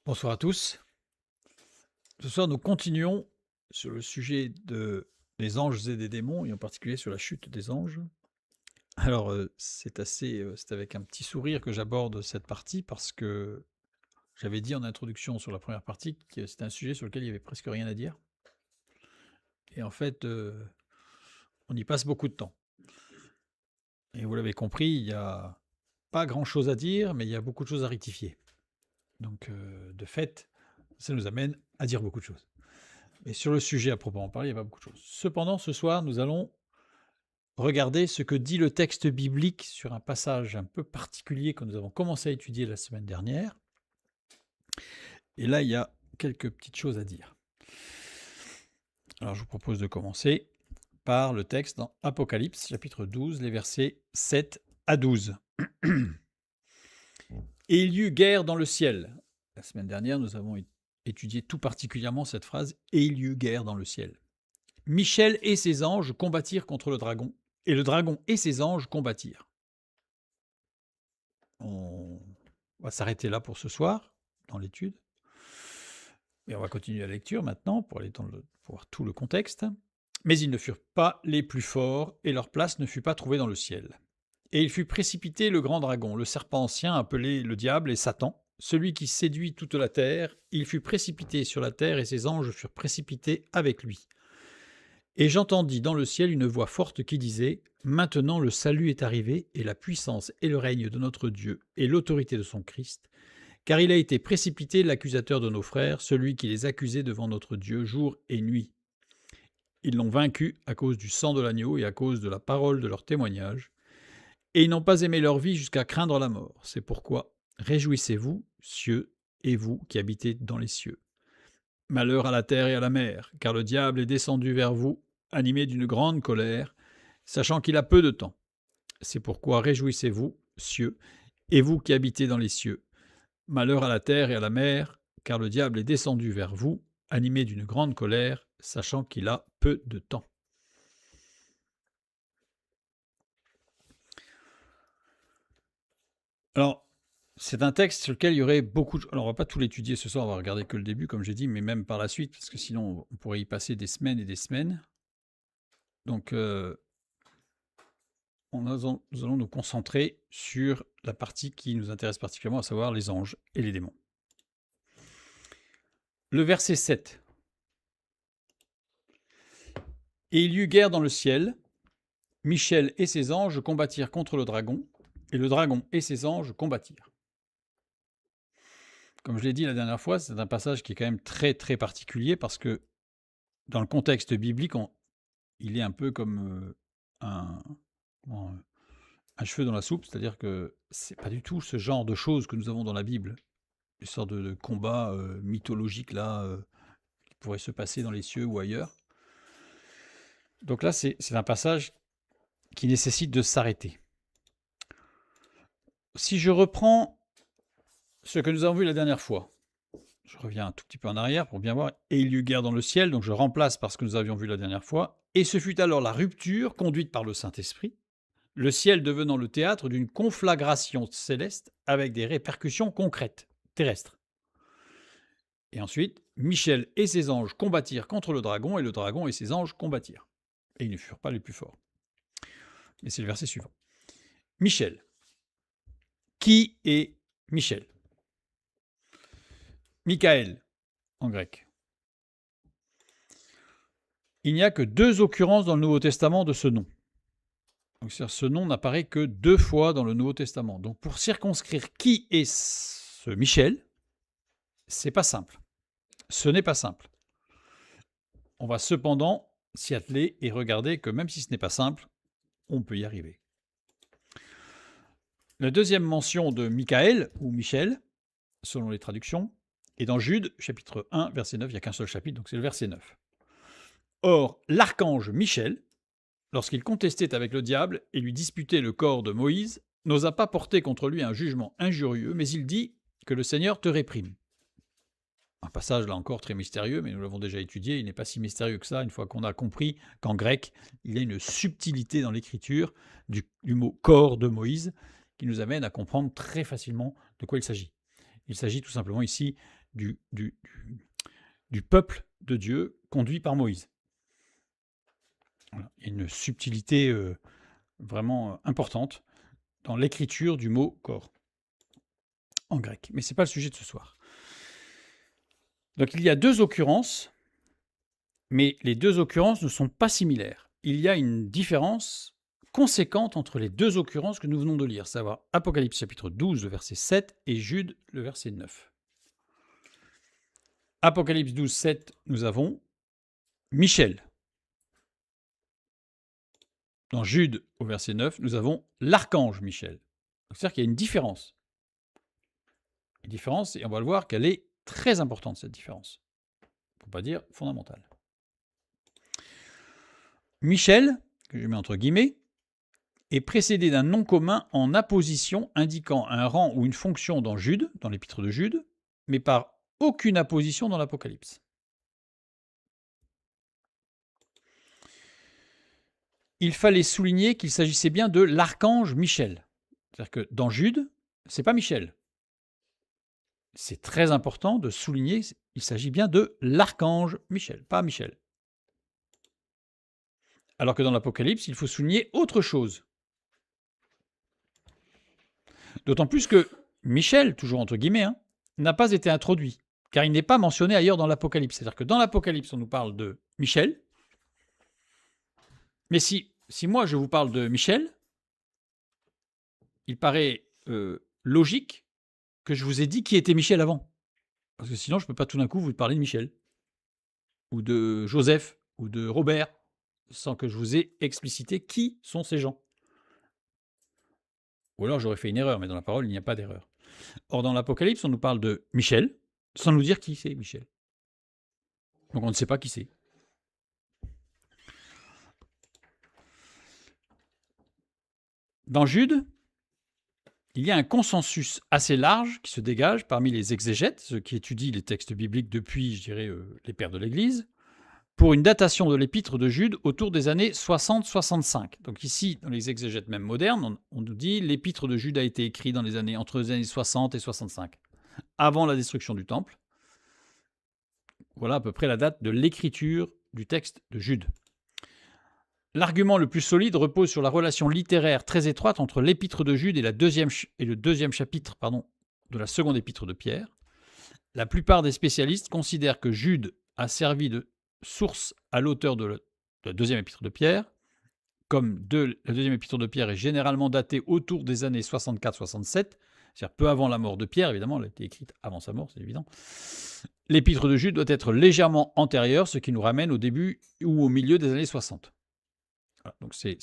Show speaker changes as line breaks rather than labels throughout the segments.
Bonsoir à tous. Ce soir, nous continuons sur le sujet des anges et des démons, et en particulier sur la chute des anges. Alors, c'est avec un petit sourire que j'aborde cette partie parce que j'avais dit en introduction sur la première partie que c'était un sujet sur lequel il y avait presque rien à dire. Et en fait, on y passe beaucoup de temps. Et vous l'avez compris, il n'y a pas grand-chose à dire, mais il y a beaucoup de choses à rectifier. Donc, de fait, ça nous amène à dire beaucoup de choses. Mais sur le sujet à proprement parler, il n'y a pas beaucoup de choses. Cependant, ce soir, nous allons regarder ce que dit le texte biblique sur un passage un peu particulier que nous avons commencé à étudier la semaine dernière. Et là, il y a quelques petites choses à dire. Alors, je vous propose de commencer par le texte dans Apocalypse, chapitre 12, les versets 7 à 12. Et il y eut guerre dans le ciel. La semaine dernière, nous avons étudié tout particulièrement cette phrase, et il y eut guerre dans le ciel. Michel et ses anges combattirent contre le dragon, et le dragon et ses anges combattirent. On va s'arrêter là pour ce soir, dans l'étude. Et on va continuer la lecture maintenant pour aller pour voir tout le contexte. Mais ils ne furent pas les plus forts, et leur place ne fut pas trouvée dans le ciel. Et il fut précipité le grand dragon, le serpent ancien appelé le diable et Satan, celui qui séduit toute la terre. Il fut précipité sur la terre, et ses anges furent précipités avec lui. Et j'entendis dans le ciel une voix forte qui disait : Maintenant le salut est arrivé, et la puissance et le règne de notre Dieu, et l'autorité de son Christ, car il a été précipité l'accusateur de nos frères, celui qui les accusait devant notre Dieu jour et nuit. Ils l'ont vaincu à cause du sang de l'agneau et à cause de la parole de leur témoignage, et ils n'ont pas aimé leur vie jusqu'à craindre la mort. C'est pourquoi réjouissez-vous, cieux, et vous qui habitez dans les cieux. Malheur à la terre et à la mer, car le diable est descendu vers vous, animé d'une grande colère, sachant qu'il a peu de temps. C'est pourquoi réjouissez-vous, cieux, et vous qui habitez dans les cieux. Malheur à la terre et à la mer, car le diable est descendu vers vous, animé d'une grande colère, sachant qu'il a peu de temps. Alors, c'est un texte sur lequel il y aurait beaucoup de... Alors, on ne va pas tout l'étudier ce soir, on va regarder que le début, comme j'ai dit, mais même par la suite, parce que sinon, on pourrait y passer des semaines et des semaines. Donc, nous allons nous concentrer sur la partie qui nous intéresse particulièrement, à savoir les anges et les démons. Le verset 7. Et il y eut guerre dans le ciel. Michel et ses anges combattirent contre le dragon, et le dragon et ses anges combattirent. Comme je l'ai dit la dernière fois, c'est un passage qui est quand même très très particulier parce que dans le contexte biblique, il est un peu comme un cheveu dans la soupe, c'est-à-dire que c'est pas du tout ce genre de choses que nous avons dans la Bible, une sorte de combat mythologique là qui pourrait se passer dans les cieux ou ailleurs. Donc là, c'est un passage qui nécessite de s'arrêter. Si je reprends ce que nous avons vu la dernière fois, je reviens un tout petit peu en arrière pour bien voir. Et il y eut guerre dans le ciel, donc je remplace par ce que nous avions vu la dernière fois. Et ce fut alors la rupture conduite par le Saint-Esprit, le ciel devenant le théâtre d'une conflagration céleste avec des répercussions concrètes, terrestres. Et ensuite, Michel et ses anges combattirent contre le dragon, et le dragon et ses anges combattirent. Et ils ne furent pas les plus forts. Et c'est le verset suivant. Michel. Qui est Michel ? Michael, en grec. Il n'y a que 2 occurrences dans le Nouveau Testament de ce nom. Donc, ce nom n'apparaît que 2 fois dans le Nouveau Testament. Donc, pour circonscrire qui est ce Michel, c'est pas simple. Ce n'est pas simple. On va cependant s'y atteler et regarder que même si ce n'est pas simple, on peut y arriver. La deuxième mention de Michael, ou Michel, selon les traductions, est dans Jude, chapitre 1, verset 9. Il n'y a qu'un seul chapitre, donc c'est le verset 9. Or, l'archange Michel, lorsqu'il contestait avec le diable et lui disputait le corps de Moïse, n'osa pas porter contre lui un jugement injurieux, mais il dit que le Seigneur te réprime. Un passage là encore très mystérieux, mais nous l'avons déjà étudié, il n'est pas si mystérieux que ça, une fois qu'on a compris qu'en grec, il y a une subtilité dans l'écriture du mot corps de Moïse qui nous amène à comprendre très facilement de quoi il s'agit. Il s'agit tout simplement ici du peuple de Dieu conduit par Moïse. Voilà. Il y a une subtilité vraiment importante dans l'écriture du mot corps en grec. Mais ce n'est pas le sujet de ce soir. Donc il y a deux occurrences, mais les deux occurrences ne sont pas similaires. Il y a une différence conséquente entre les deux occurrences que nous venons de lire, savoir Apocalypse chapitre 12, le verset 7 et Jude, le verset 9. Apocalypse 12, 7, nous avons Michel. Dans Jude, au verset 9, nous avons l'archange Michel. C'est-à-dire qu'il y a une différence. Une différence, et on va le voir qu'elle est très importante, cette différence. Pour ne pas dire fondamentale. Michel, que je mets entre guillemets, est précédé d'un nom commun en apposition indiquant un rang ou une fonction dans Jude, dans l'épître de Jude, mais par aucune apposition dans l'Apocalypse. Il fallait souligner qu'il s'agissait bien de l'archange Michel. C'est-à-dire que dans Jude, c'est pas Michel. C'est très important de souligner, il s'agit bien de l'archange Michel, pas Michel. Alors que dans l'Apocalypse, il faut souligner autre chose. D'autant plus que Michel, toujours entre guillemets, n'a pas été introduit, car il n'est pas mentionné ailleurs dans l'Apocalypse. C'est-à-dire que dans l'Apocalypse, on nous parle de Michel, mais si moi je vous parle de Michel, il paraît logique que je vous ai dit qui était Michel avant. Parce que sinon, je ne peux pas tout d'un coup vous parler de Michel, ou de Joseph, ou de Robert, sans que je vous ai explicité qui sont ces gens. Ou alors j'aurais fait une erreur, mais dans la parole, il n'y a pas d'erreur. Or, dans l'Apocalypse, on nous parle de Michel, sans nous dire qui c'est Michel. Donc on ne sait pas qui c'est. Dans Jude, il y a un consensus assez large qui se dégage parmi les exégètes, ceux qui étudient les textes bibliques depuis, je dirais, les pères de l'Église, pour une datation de l'épître de Jude autour des années 60-65. Donc ici, dans les exégètes même modernes, on nous dit l'épître de Jude a été écrit entre les années 60 et 65, avant la destruction du temple. Voilà à peu près la date de l'écriture du texte de Jude. L'argument le plus solide repose sur la relation littéraire très étroite entre l'épître de Jude et le deuxième chapitre de la seconde épître de Pierre. La plupart des spécialistes considèrent que Jude a servi de source à l'auteur de la deuxième épître de Pierre, comme la deuxième épître de Pierre est généralement datée autour des années 64-67, c'est-à-dire peu avant la mort de Pierre, évidemment, elle a été écrite avant sa mort, c'est évident. L'épître de Jude doit être légèrement antérieure, ce qui nous ramène au début ou au milieu des années 60. Voilà, donc c'est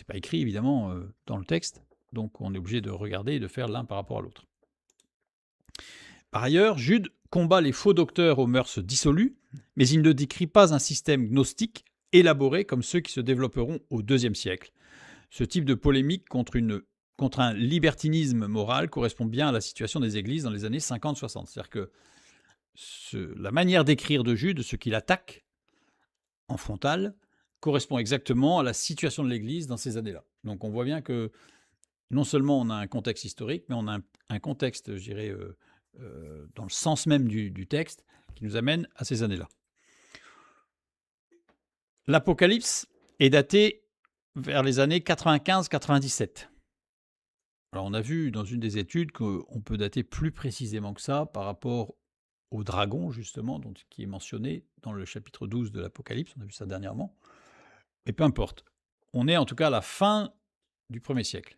pas écrit, évidemment, dans le texte, donc on est obligé de regarder et de faire l'un par rapport à l'autre. Par ailleurs, Jude combat les faux docteurs aux mœurs dissolues, mais il ne décrit pas un système gnostique élaboré comme ceux qui se développeront au IIe siècle. Ce type de polémique contre un libertinisme moral correspond bien à la situation des églises dans les années 50-60. C'est-à-dire que la manière d'écrire de Jude, ce qu'il attaque en frontal, correspond exactement à la situation de l'Église dans ces années-là. Donc on voit bien que non seulement on a un contexte historique, mais on a un contexte, je dirais, dans le sens même du texte, qui nous amène à ces années-là. L'Apocalypse est daté vers les années 95-97. Alors on a vu dans une des études qu'on peut dater plus précisément que ça par rapport au dragon, justement, qui est mentionné dans le chapitre 12 de l'Apocalypse, on a vu ça dernièrement. Mais peu importe, on est en tout cas à la fin du 1er siècle.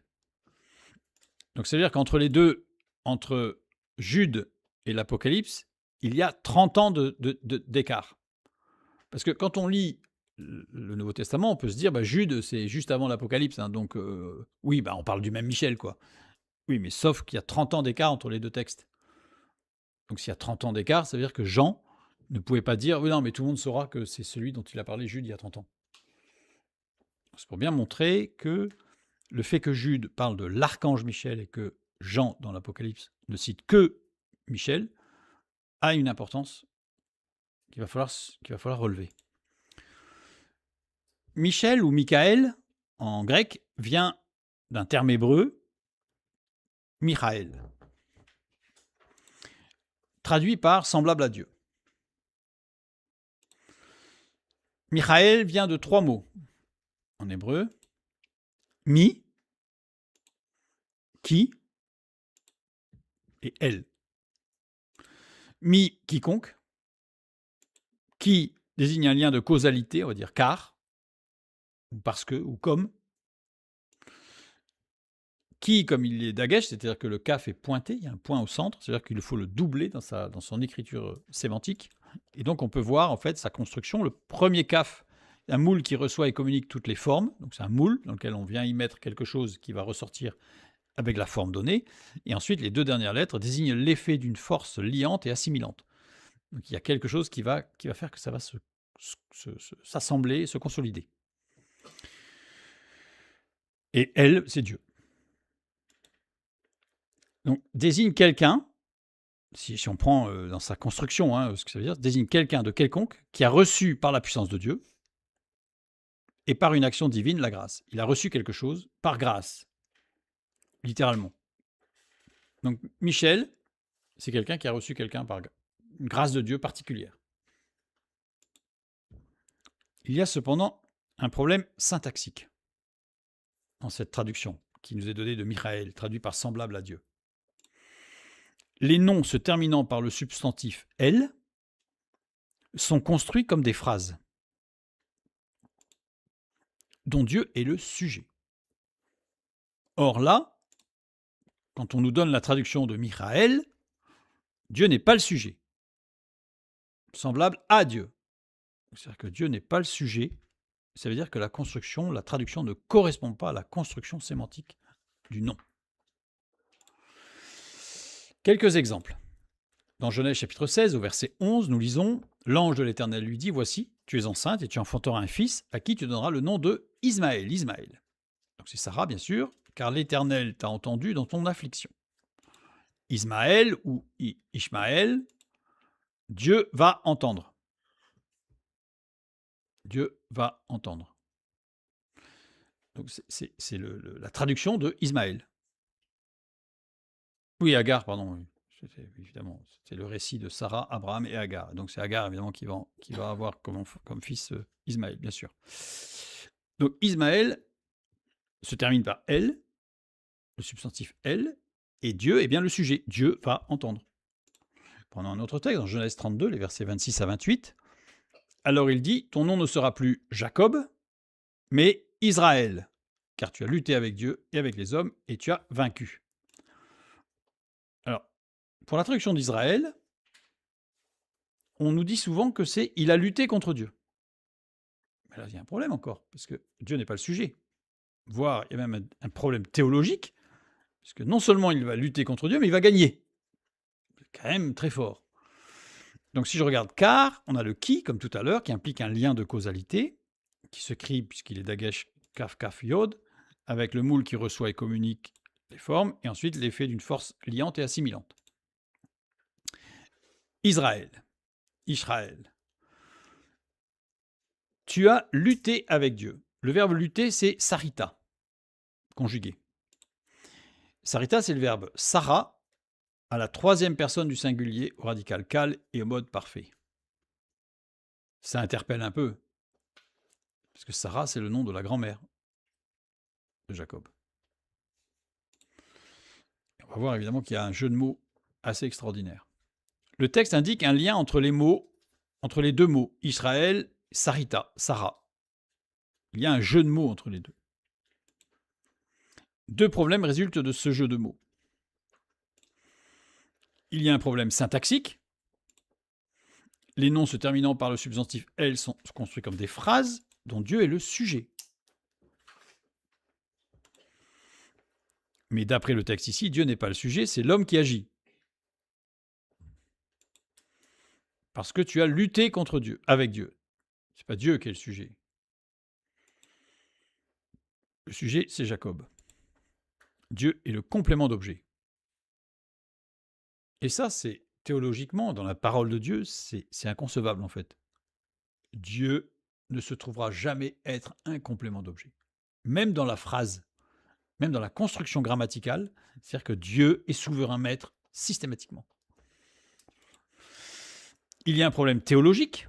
Donc ça veut dire qu'entre les deux, entre Jude et l'Apocalypse, il y a 30 ans d'écart. Parce que quand on lit le Nouveau Testament, on peut se dire, Jude, c'est juste avant l'Apocalypse, donc oui, on parle du même Michel, quoi. Oui, mais sauf qu'il y a 30 ans d'écart entre les deux textes. Donc s'il y a 30 ans d'écart, ça veut dire que Jean ne pouvait pas dire, oui, non, mais tout le monde saura que c'est celui dont il a parlé Jude il y a 30 ans. C'est pour bien montrer que le fait que Jude parle de l'archange Michel et que Jean, dans l'Apocalypse, ne cite que Michel, a une importance qu'il va falloir relever. Michel ou Michael, en grec, vient d'un terme hébreu, Michael. traduit par semblable à Dieu. Michael vient de 3 mots en hébreu. Mi, qui et elle. Mi, quiconque. Qui désigne un lien de causalité, on va dire car, ou parce que, ou comme. Qui, comme il est dagesh, c'est-à-dire que le kaf est pointé, il y a un point au centre, c'est-à-dire qu'il faut le doubler dans son écriture sémantique. Et donc on peut voir en fait sa construction. Le premier kaf, un moule qui reçoit et communique toutes les formes, donc c'est un moule dans lequel on vient y mettre quelque chose qui va ressortir avec la forme donnée. Et ensuite, les 2 dernières lettres désignent l'effet d'une force liante et assimilante. Donc il y a quelque chose qui va faire que ça va s'assembler, se consolider. Et elle, c'est Dieu. Donc désigne quelqu'un, si on prend dans sa construction, ce que ça veut dire, désigne quelqu'un de quelconque qui a reçu par la puissance de Dieu et par une action divine la grâce. Il a reçu quelque chose par grâce, littéralement. Donc Michel, c'est quelqu'un qui a reçu quelqu'un par une grâce de Dieu particulière. Il y a cependant un problème syntaxique dans cette traduction qui nous est donnée de Michael, traduit par semblable à Dieu. Les noms se terminant par le substantif « elle » sont construits comme des phrases dont Dieu est le sujet. Or là, quand on nous donne la traduction de Michael, Dieu n'est pas le sujet. Semblable à Dieu. C'est-à-dire que Dieu n'est pas le sujet. Ça veut dire que la traduction ne correspond pas à la construction sémantique du nom. Quelques exemples. Dans Genèse chapitre 16, au verset 11, nous lisons « L'ange de l'Éternel lui dit, voici, tu es enceinte et tu enfanteras un fils à qui tu donneras le nom de Ismaël. » Ismaël. Donc c'est Sarah, bien sûr, car l'Éternel t'a entendu dans ton affliction. Ismaël ou Ishmaël, Dieu va entendre. Dieu va entendre. Donc c'est la traduction de Ismaël. Oui, Agar, pardon. Oui. Évidemment, c'était le récit de Sarah, Abraham et Agar. Donc c'est Agar, évidemment, qui va avoir comme fils Ismaël, bien sûr. Donc Ismaël se termine par elle, le substantif elle, et Dieu est bien le sujet. Dieu va entendre. Prenons un autre texte, dans Genèse 32, les versets 26 à 28. Alors il dit, ton nom ne sera plus Jacob, mais Israël, car tu as lutté avec Dieu et avec les hommes, et tu as vaincu. Alors, pour la traduction d'Israël, on nous dit souvent que c'est « il a lutté contre Dieu ». Mais là, il y a un problème encore, parce que Dieu n'est pas le sujet. Voire, il y a même un problème théologique, parce que non seulement il va lutter contre Dieu, mais il va gagner. C'est quand même très fort. Donc si je regarde « car », on a le « qui », comme tout à l'heure, qui implique un lien de causalité, qui se crie, puisqu'il est dagesh, kaf, kaf, yod, avec le moule qui reçoit et communique les formes, et ensuite l'effet d'une force liante et assimilante. Israël. Tu as lutté avec Dieu. Le verbe lutter, c'est sarita, conjugué. Sarita, c'est le verbe Sarah, à la 3e personne du singulier, au radical kal et au mode parfait. Ça interpelle un peu, parce que Sarah, c'est le nom de la grand-mère de Jacob. On va voir évidemment qu'il y a un jeu de mots assez extraordinaire. Le texte indique un lien entre les 2 mots, Israël, Sarita, Sarah. Il y a un jeu de mots entre les deux. 2 problèmes résultent de ce jeu de mots. Il y a un problème syntaxique. Les noms se terminant par le substantif « elle » sont construits comme des phrases dont Dieu est le sujet. Mais d'après le texte ici, Dieu n'est pas le sujet, c'est l'homme qui agit. Parce que tu as lutté contre Dieu, avec Dieu. Ce n'est pas Dieu qui est le sujet. Le sujet, c'est Jacob. Dieu est le complément d'objet. Et ça, c'est théologiquement, dans la parole de Dieu, c'est inconcevable en fait. Dieu ne se trouvera jamais être un complément d'objet. Même dans la phrase, même dans la construction grammaticale, c'est-à-dire que Dieu est souverain maître systématiquement. Il y a un problème théologique,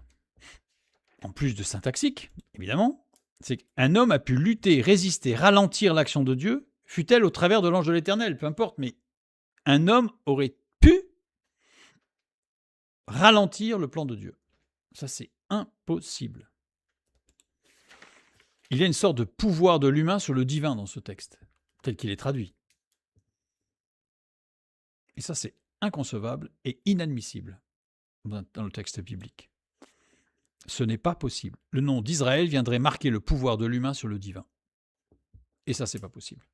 en plus de syntaxique, évidemment. C'est qu'un homme a pu lutter, résister, ralentir l'action de Dieu, fût-elle au travers de l'ange de l'Éternel, peu importe, mais un homme aurait pu ralentir le plan de Dieu. Ça, c'est impossible. Il y a une sorte de pouvoir de l'humain sur le divin dans ce texte, tel qu'il est traduit. Et ça, c'est inconcevable et inadmissible dans le texte biblique. Ce n'est pas possible. Le nom d'Israël viendrait marquer le pouvoir de l'humain sur le divin. Et ça, c'est pas possible.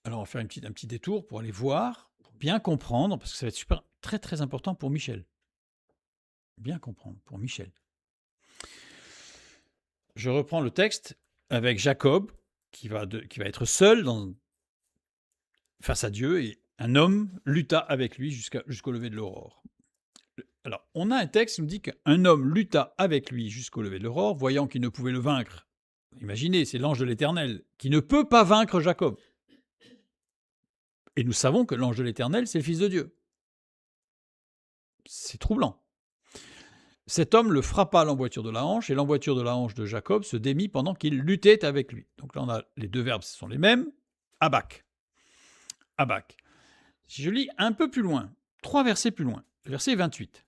Alors, on va faire un petit détour pour aller voir, pour bien comprendre, parce que ça va être très très important pour Michel. Bien comprendre pour Michel. Je reprends le texte avec Jacob, qui va être seul face à Dieu, et un homme lutta avec lui jusqu'au lever de l'aurore. Alors, on a un texte qui nous dit qu'un homme lutta avec lui jusqu'au lever de l'aurore, voyant qu'il ne pouvait le vaincre. Imaginez, c'est l'ange de l'Éternel qui ne peut pas vaincre Jacob. Et nous savons que l'ange de l'Éternel, c'est le Fils de Dieu. C'est troublant. Cet homme le frappa à l'emboîture de la hanche, et l'emboîture de la hanche de Jacob se démit pendant qu'il luttait avec lui. Donc là, on a les deux verbes, ce sont les mêmes. Abak. Abak. Si je lis un peu plus loin, 3 versets plus loin, verset 28.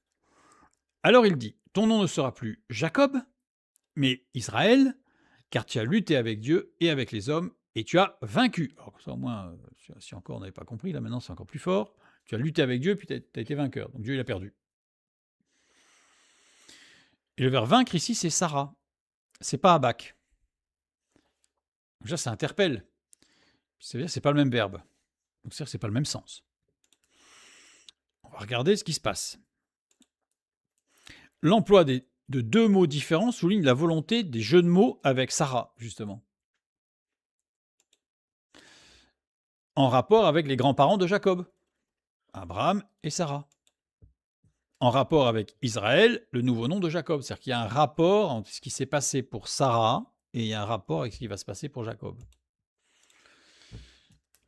Alors il dit, ton nom ne sera plus Jacob, mais Israël, car tu as lutté avec Dieu et avec les hommes, et tu as vaincu. Alors ça, au moins, si encore on n'avait pas compris, là maintenant c'est encore plus fort. Tu as lutté avec Dieu, puis tu as été vainqueur. Donc Dieu, il a perdu. Et le verbe vaincre ici, c'est Sarah. C'est pas Abak. Donc ça interpelle. C'est-à-dire que c'est pas le même verbe. Donc c'est-à-dire que c'est pas le même sens. On va regarder ce qui se passe. L'emploi de 2 mots différents souligne la volonté des jeux de mots avec Sarah, justement. En rapport avec les grands-parents de Jacob, Abraham et Sarah. En rapport avec Israël, le nouveau nom de Jacob. C'est-à-dire qu'il y a un rapport entre ce qui s'est passé pour Sarah et il y a un rapport avec ce qui va se passer pour Jacob.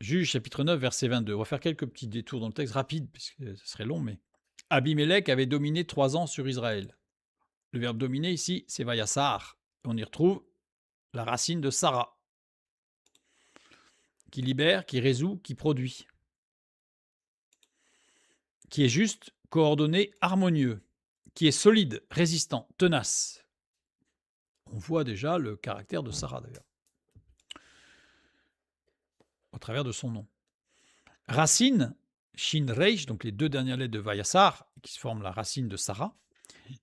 Juge chapitre 9, verset 22. On va faire quelques petits détours dans le texte rapides, parce que ce serait long, mais... Abimélec avait dominé 3 ans sur Israël. Le verbe dominer ici, c'est vayassar. On y retrouve la racine de Sarah, qui libère, qui résout, qui produit, qui est juste, coordonné, harmonieux, qui est solide, résistant, tenace. On voit déjà le caractère de Sarah d'ailleurs, au travers de son nom. Racine, Shin Reish, donc les 2 dernières lettres de Vayassar, qui se forment la racine de Sarah.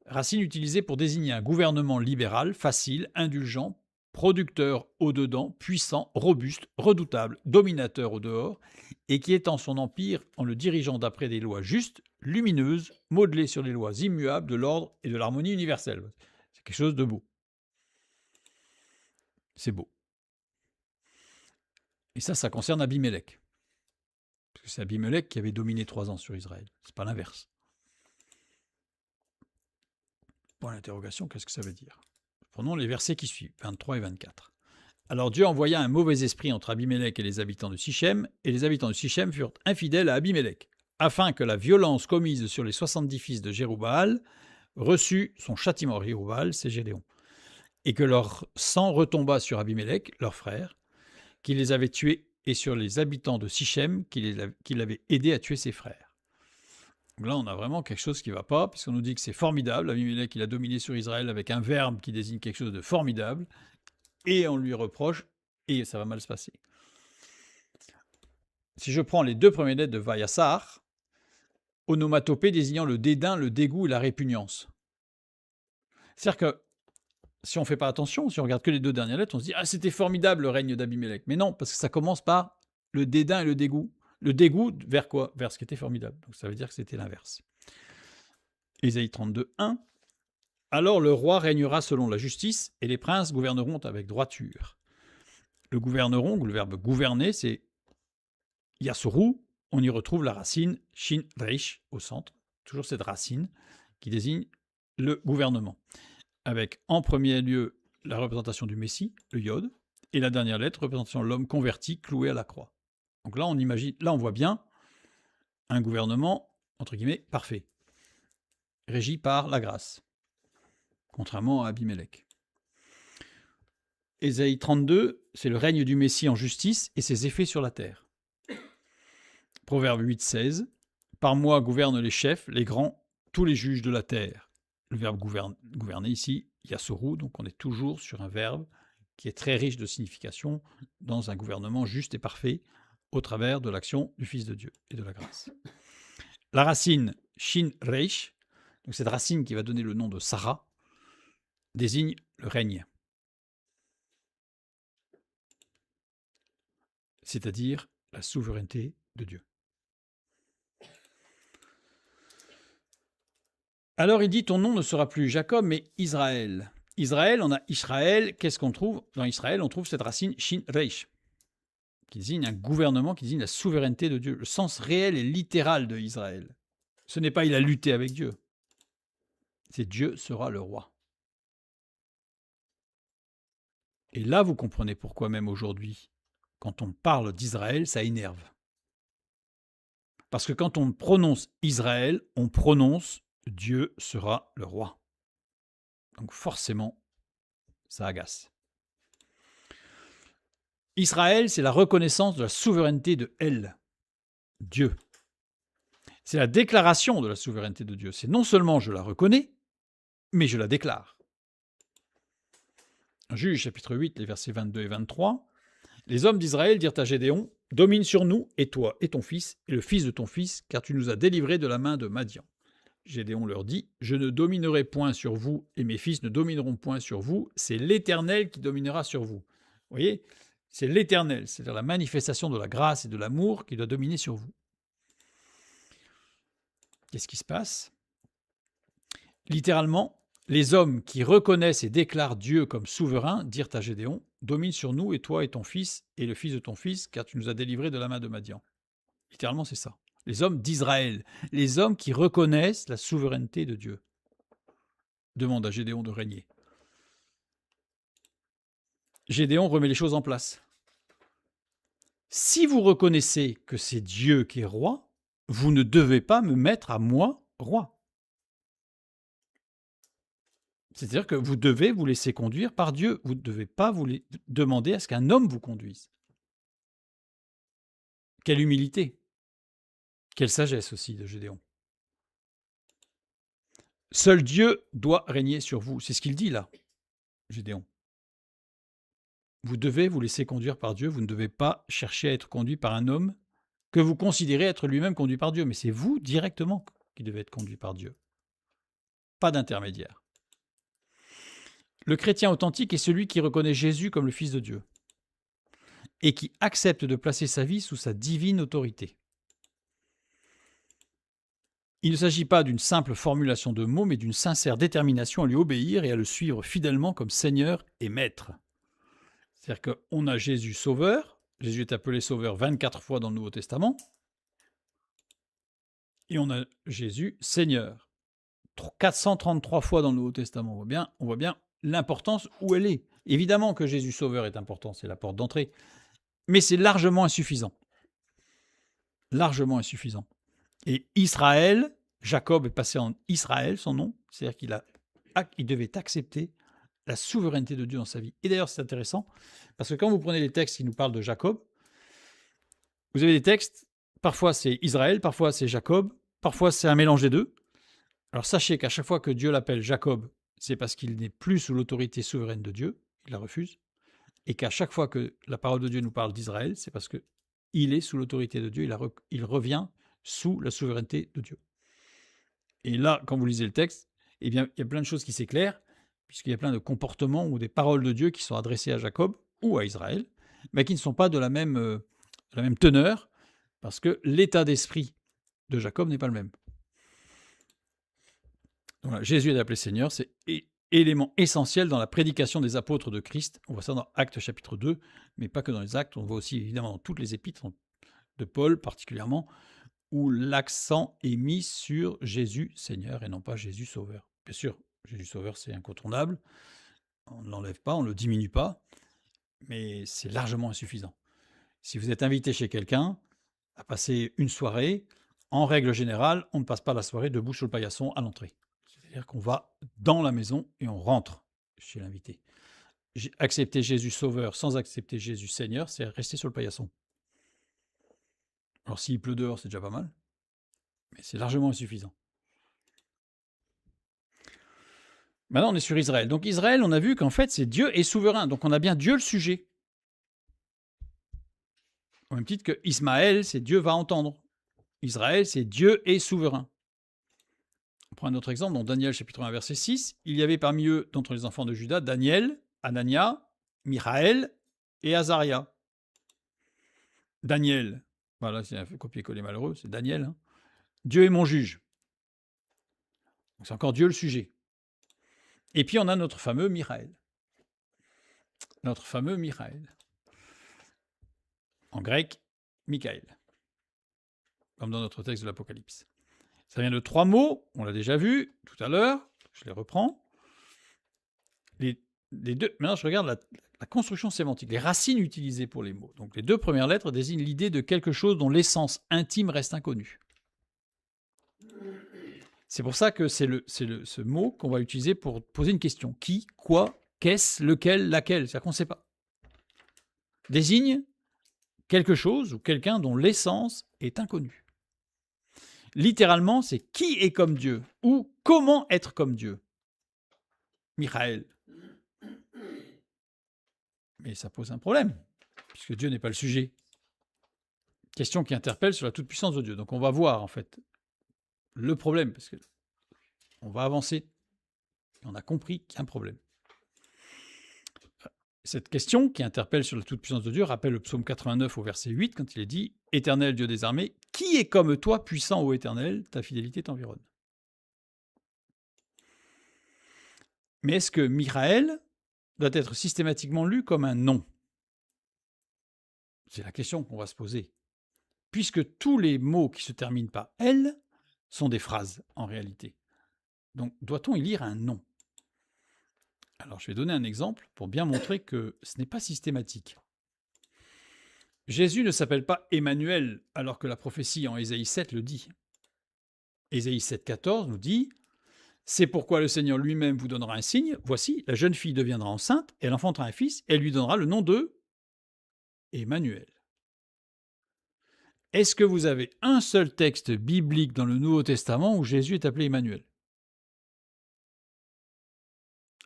Racine utilisée pour désigner un gouvernement libéral, facile, indulgent, producteur au dedans, puissant, robuste, redoutable, dominateur au dehors, et qui étend son empire en le dirigeant d'après des lois justes, lumineuses, modelées sur les lois immuables de l'ordre et de l'harmonie universelle. C'est quelque chose de beau. C'est beau. Et ça concerne Abimélec. Parce que c'est Abimélec qui avait dominé 3 ans sur Israël. C'est pas l'inverse. Point d'interrogation, qu'est-ce que ça veut dire? Prenons les versets qui suivent, 23 et 24. Alors Dieu envoya un mauvais esprit entre Abimélec et les habitants de Sichem, et les habitants de Sichem furent infidèles à Abimélec, afin que la violence commise sur les 70 fils de Jérubaal reçût son châtiment. Jérubaal, c'est Gédéon, et que leur sang retombât sur Abimélec, leur frère, qui les avait tués, et sur les habitants de Sichem, qui l'avaient aidé à tuer ses frères. Donc là, on a vraiment quelque chose qui ne va pas, puisqu'on nous dit que c'est formidable. Abimélec, il a dominé sur Israël avec un verbe qui désigne quelque chose de formidable, et on lui reproche, et ça va mal se passer. Si je prends les 2 premières lettres de Vayassar, onomatopée désignant le dédain, le dégoût et la répugnance. C'est-à-dire que si on ne fait pas attention, si on regarde que les 2 dernières lettres, on se dit « Ah, c'était formidable le règne d'Abimélec ». Mais non, parce que ça commence par le dédain et le dégoût. Le dégoût vers quoi? Vers ce qui était formidable. Donc ça veut dire que c'était l'inverse. Ésaïe 32, 1. Alors le roi régnera selon la justice, et les princes gouverneront avec droiture. Le gouverneront, ou le verbe gouverner, c'est Yasuru. On y retrouve la racine Shin Reish au centre. Toujours cette racine qui désigne le gouvernement. Avec en premier lieu la représentation du Messie, le Yod, et la dernière lettre, représentation de l'homme converti, cloué à la croix. Donc là, on imagine, là on voit bien un gouvernement entre guillemets, parfait, régi par la grâce, contrairement à Abimelech. Ésaïe 32, c'est le règne du Messie en justice et ses effets sur la terre. Proverbe 8, 16, par moi gouvernent les chefs, les grands, tous les juges de la terre. Le verbe gouverner ici, yasoru, donc on est toujours sur un verbe qui est très riche de signification dans un gouvernement juste et parfait au travers de l'action du Fils de Dieu et de la grâce. La racine shin reish, donc cette racine qui va donner le nom de Sarah, désigne le règne, c'est-à-dire la souveraineté de Dieu. Alors il dit, ton nom ne sera plus Jacob, mais Israël. Israël, on a Israël, qu'est-ce qu'on trouve? Dans Israël, on trouve cette racine Shin Reish, qui désigne un gouvernement, qui désigne la souveraineté de Dieu, le sens réel et littéral de Israël. Ce n'est pas il a lutté avec Dieu, c'est Dieu sera le roi. Et là, vous comprenez pourquoi même aujourd'hui, quand on parle d'Israël, ça énerve. Parce que quand on prononce Israël, on prononce Dieu sera le roi. Donc forcément, ça agace. Israël, c'est la reconnaissance de la souveraineté de El, Dieu. C'est la déclaration de la souveraineté de Dieu. C'est non seulement je la reconnais, mais je la déclare. Juge chapitre 8, les versets 22 et 23. Les hommes d'Israël dirent à Gédéon, domine sur nous, et toi, et ton fils, et le fils de ton fils, car tu nous as délivrés de la main de Madian. Gédéon leur dit, je ne dominerai point sur vous, et mes fils ne domineront point sur vous, c'est l'Éternel qui dominera sur vous. Vous voyez, c'est l'Éternel, c'est-à-dire la manifestation de la grâce et de l'amour qui doit dominer sur vous. Qu'est-ce qui se passe? Littéralement, les hommes qui reconnaissent et déclarent Dieu comme souverain dirent à Gédéon, domine sur nous, et toi et ton fils, et le fils de ton fils, car tu nous as délivrés de la main de Madian. Littéralement, c'est ça. Les hommes d'Israël, les hommes qui reconnaissent la souveraineté de Dieu, demandent à Gédéon de régner. Gédéon remet les choses en place. Si vous reconnaissez que c'est Dieu qui est roi, vous ne devez pas me mettre à moi roi. C'est-à-dire que vous devez vous laisser conduire par Dieu. Vous ne devez pas vous demander à ce qu'un homme vous conduise. Quelle humilité! Quelle sagesse aussi de Gédéon. Seul Dieu doit régner sur vous. C'est ce qu'il dit là, Gédéon. Vous devez vous laisser conduire par Dieu. Vous ne devez pas chercher à être conduit par un homme que vous considérez être lui-même conduit par Dieu. Mais c'est vous directement qui devez être conduit par Dieu. Pas d'intermédiaire. Le chrétien authentique est celui qui reconnaît Jésus comme le Fils de Dieu et qui accepte de placer sa vie sous sa divine autorité. Il ne s'agit pas d'une simple formulation de mots, mais d'une sincère détermination à lui obéir et à le suivre fidèlement comme Seigneur et Maître. C'est-à-dire qu'on a Jésus Sauveur, Jésus est appelé Sauveur 24 fois dans le Nouveau Testament, et on a Jésus Seigneur, 433 fois dans le Nouveau Testament. On voit bien l'importance où elle est. Évidemment que Jésus Sauveur est important, c'est la porte d'entrée, mais c'est largement insuffisant. Largement insuffisant. Et Israël, Jacob est passé en Israël, son nom, c'est-à-dire qu'il devait accepter la souveraineté de Dieu dans sa vie. Et d'ailleurs, c'est intéressant, parce que quand vous prenez les textes qui nous parlent de Jacob, vous avez des textes, parfois c'est Israël, parfois c'est Jacob, parfois c'est un mélange des deux. Alors sachez qu'à chaque fois que Dieu l'appelle Jacob, c'est parce qu'il n'est plus sous l'autorité souveraine de Dieu, il la refuse, et qu'à chaque fois que la parole de Dieu nous parle d'Israël, c'est parce qu'il est sous l'autorité de Dieu, il revient sous la souveraineté de Dieu. Et là, quand vous lisez le texte, eh bien, il y a plein de choses qui s'éclairent, puisqu'il y a plein de comportements ou des paroles de Dieu qui sont adressées à Jacob ou à Israël, mais qui ne sont pas de la même teneur, parce que l'état d'esprit de Jacob n'est pas le même. Donc là, Jésus est appelé Seigneur, c'est élément essentiel dans la prédication des apôtres de Christ. On voit ça dans Actes chapitre 2, mais pas que dans les Actes, on voit aussi évidemment dans toutes les épîtres de Paul particulièrement, où l'accent est mis sur Jésus Seigneur et non pas Jésus Sauveur. Bien sûr, Jésus Sauveur, c'est incontournable, on ne l'enlève pas, on ne le diminue pas, mais c'est largement insuffisant. Si vous êtes invité chez quelqu'un à passer une soirée, En règle générale, on ne passe pas la soirée debout sur le paillasson à l'entrée. C'est-à-dire qu'on va dans la maison et on rentre chez l'invité. Accepter Jésus sauveur sans accepter Jésus Seigneur, c'est rester sur le paillasson. Alors s'il pleut dehors, c'est déjà pas mal, mais c'est largement insuffisant. Maintenant, on est sur Israël. Donc Israël, on a vu qu'en fait, c'est Dieu est souverain. Donc on a bien Dieu le sujet. Au même titre que Ismaël, c'est Dieu va entendre. Israël, c'est Dieu est souverain. On prend un autre exemple, dans Daniel chapitre 1, verset 6. Il y avait parmi eux, d'entre les enfants de Juda, Daniel, Anania, Michaël et Azaria. Daniel, voilà, c'est un copier-coller malheureux, c'est Daniel. Hein. Dieu est mon juge. Donc c'est encore Dieu le sujet. Et puis on a notre fameux Michaël. Notre fameux Michaël. En grec, Michaël. Comme dans notre texte de l'Apocalypse. Ça vient de 3 mots, on l'a déjà vu tout à l'heure, je les reprends. Les deux, maintenant je regarde la construction sémantique, les racines utilisées pour les mots. Donc les 2 premières lettres désignent l'idée de quelque chose dont l'essence intime reste inconnue. C'est pour ça que c'est ce mot qu'on va utiliser pour poser une question. Qui, quoi, qu'est-ce, lequel, laquelle, c'est-à-dire qu'on ne sait pas. Désigne quelque chose ou quelqu'un dont l'essence est inconnue. Littéralement, c'est qui est comme Dieu ou comment être comme Dieu. Michaël. Mais ça pose un problème, puisque Dieu n'est pas le sujet. Question qui interpelle sur la toute-puissance de Dieu. Donc on va voir en fait le problème, parce qu'on va avancer. On a compris qu'il y a un problème. Cette question qui interpelle sur la toute-puissance de Dieu rappelle le psaume 89 au verset 8, quand il est dit « Éternel Dieu des armées, qui est comme toi, puissant ô Éternel, ta fidélité t'environne ?» Mais est-ce que Michaël doit être systématiquement lu comme un nom? C'est la question qu'on va se poser. Puisque tous les mots qui se terminent par « elle » sont des phrases, en réalité. Donc, doit-on y lire un nom? Alors, je vais donner un exemple pour bien montrer que ce n'est pas systématique. Jésus ne s'appelle pas Emmanuel, alors que la prophétie en Ésaïe 7 le dit. Ésaïe 7, 14 nous dit « C'est pourquoi le Seigneur lui-même vous donnera un signe. Voici, la jeune fille deviendra enceinte, elle enfantera un fils, et elle lui donnera le nom de Emmanuel. » Est-ce que vous avez un seul texte biblique dans le Nouveau Testament où Jésus est appelé Emmanuel?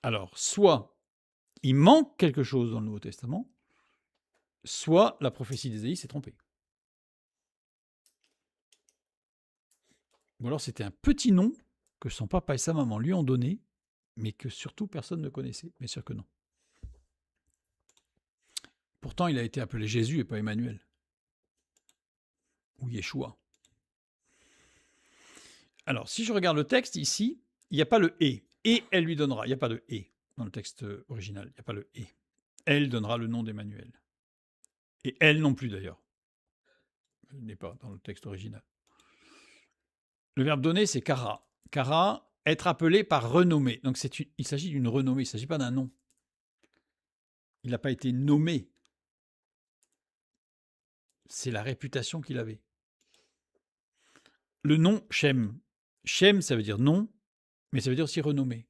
Alors, soit il manque quelque chose dans le Nouveau Testament, soit la prophétie d'Ésaïe s'est trompée. Ou alors c'était un petit nom que son papa et sa maman lui ont donné, mais que surtout personne ne connaissait. Bien sûr que non. Pourtant, il a été appelé Jésus et pas Emmanuel. Ou Yeshua. Alors, si je regarde le texte ici, il n'y a pas le « et ». Et elle lui donnera. Il n'y a pas de « et » dans le texte original. Il n'y a pas le « et ». Elle donnera le nom d'Emmanuel. Et elle non plus d'ailleurs. Elle n'est pas dans le texte original. Le verbe donner, c'est kara. Kara, être appelé par renommée. Donc il s'agit d'une renommée, il ne s'agit pas d'un nom. Il n'a pas été nommé. C'est la réputation qu'il avait. Le nom Shem. Shem, ça veut dire nom, mais ça veut dire aussi renommé.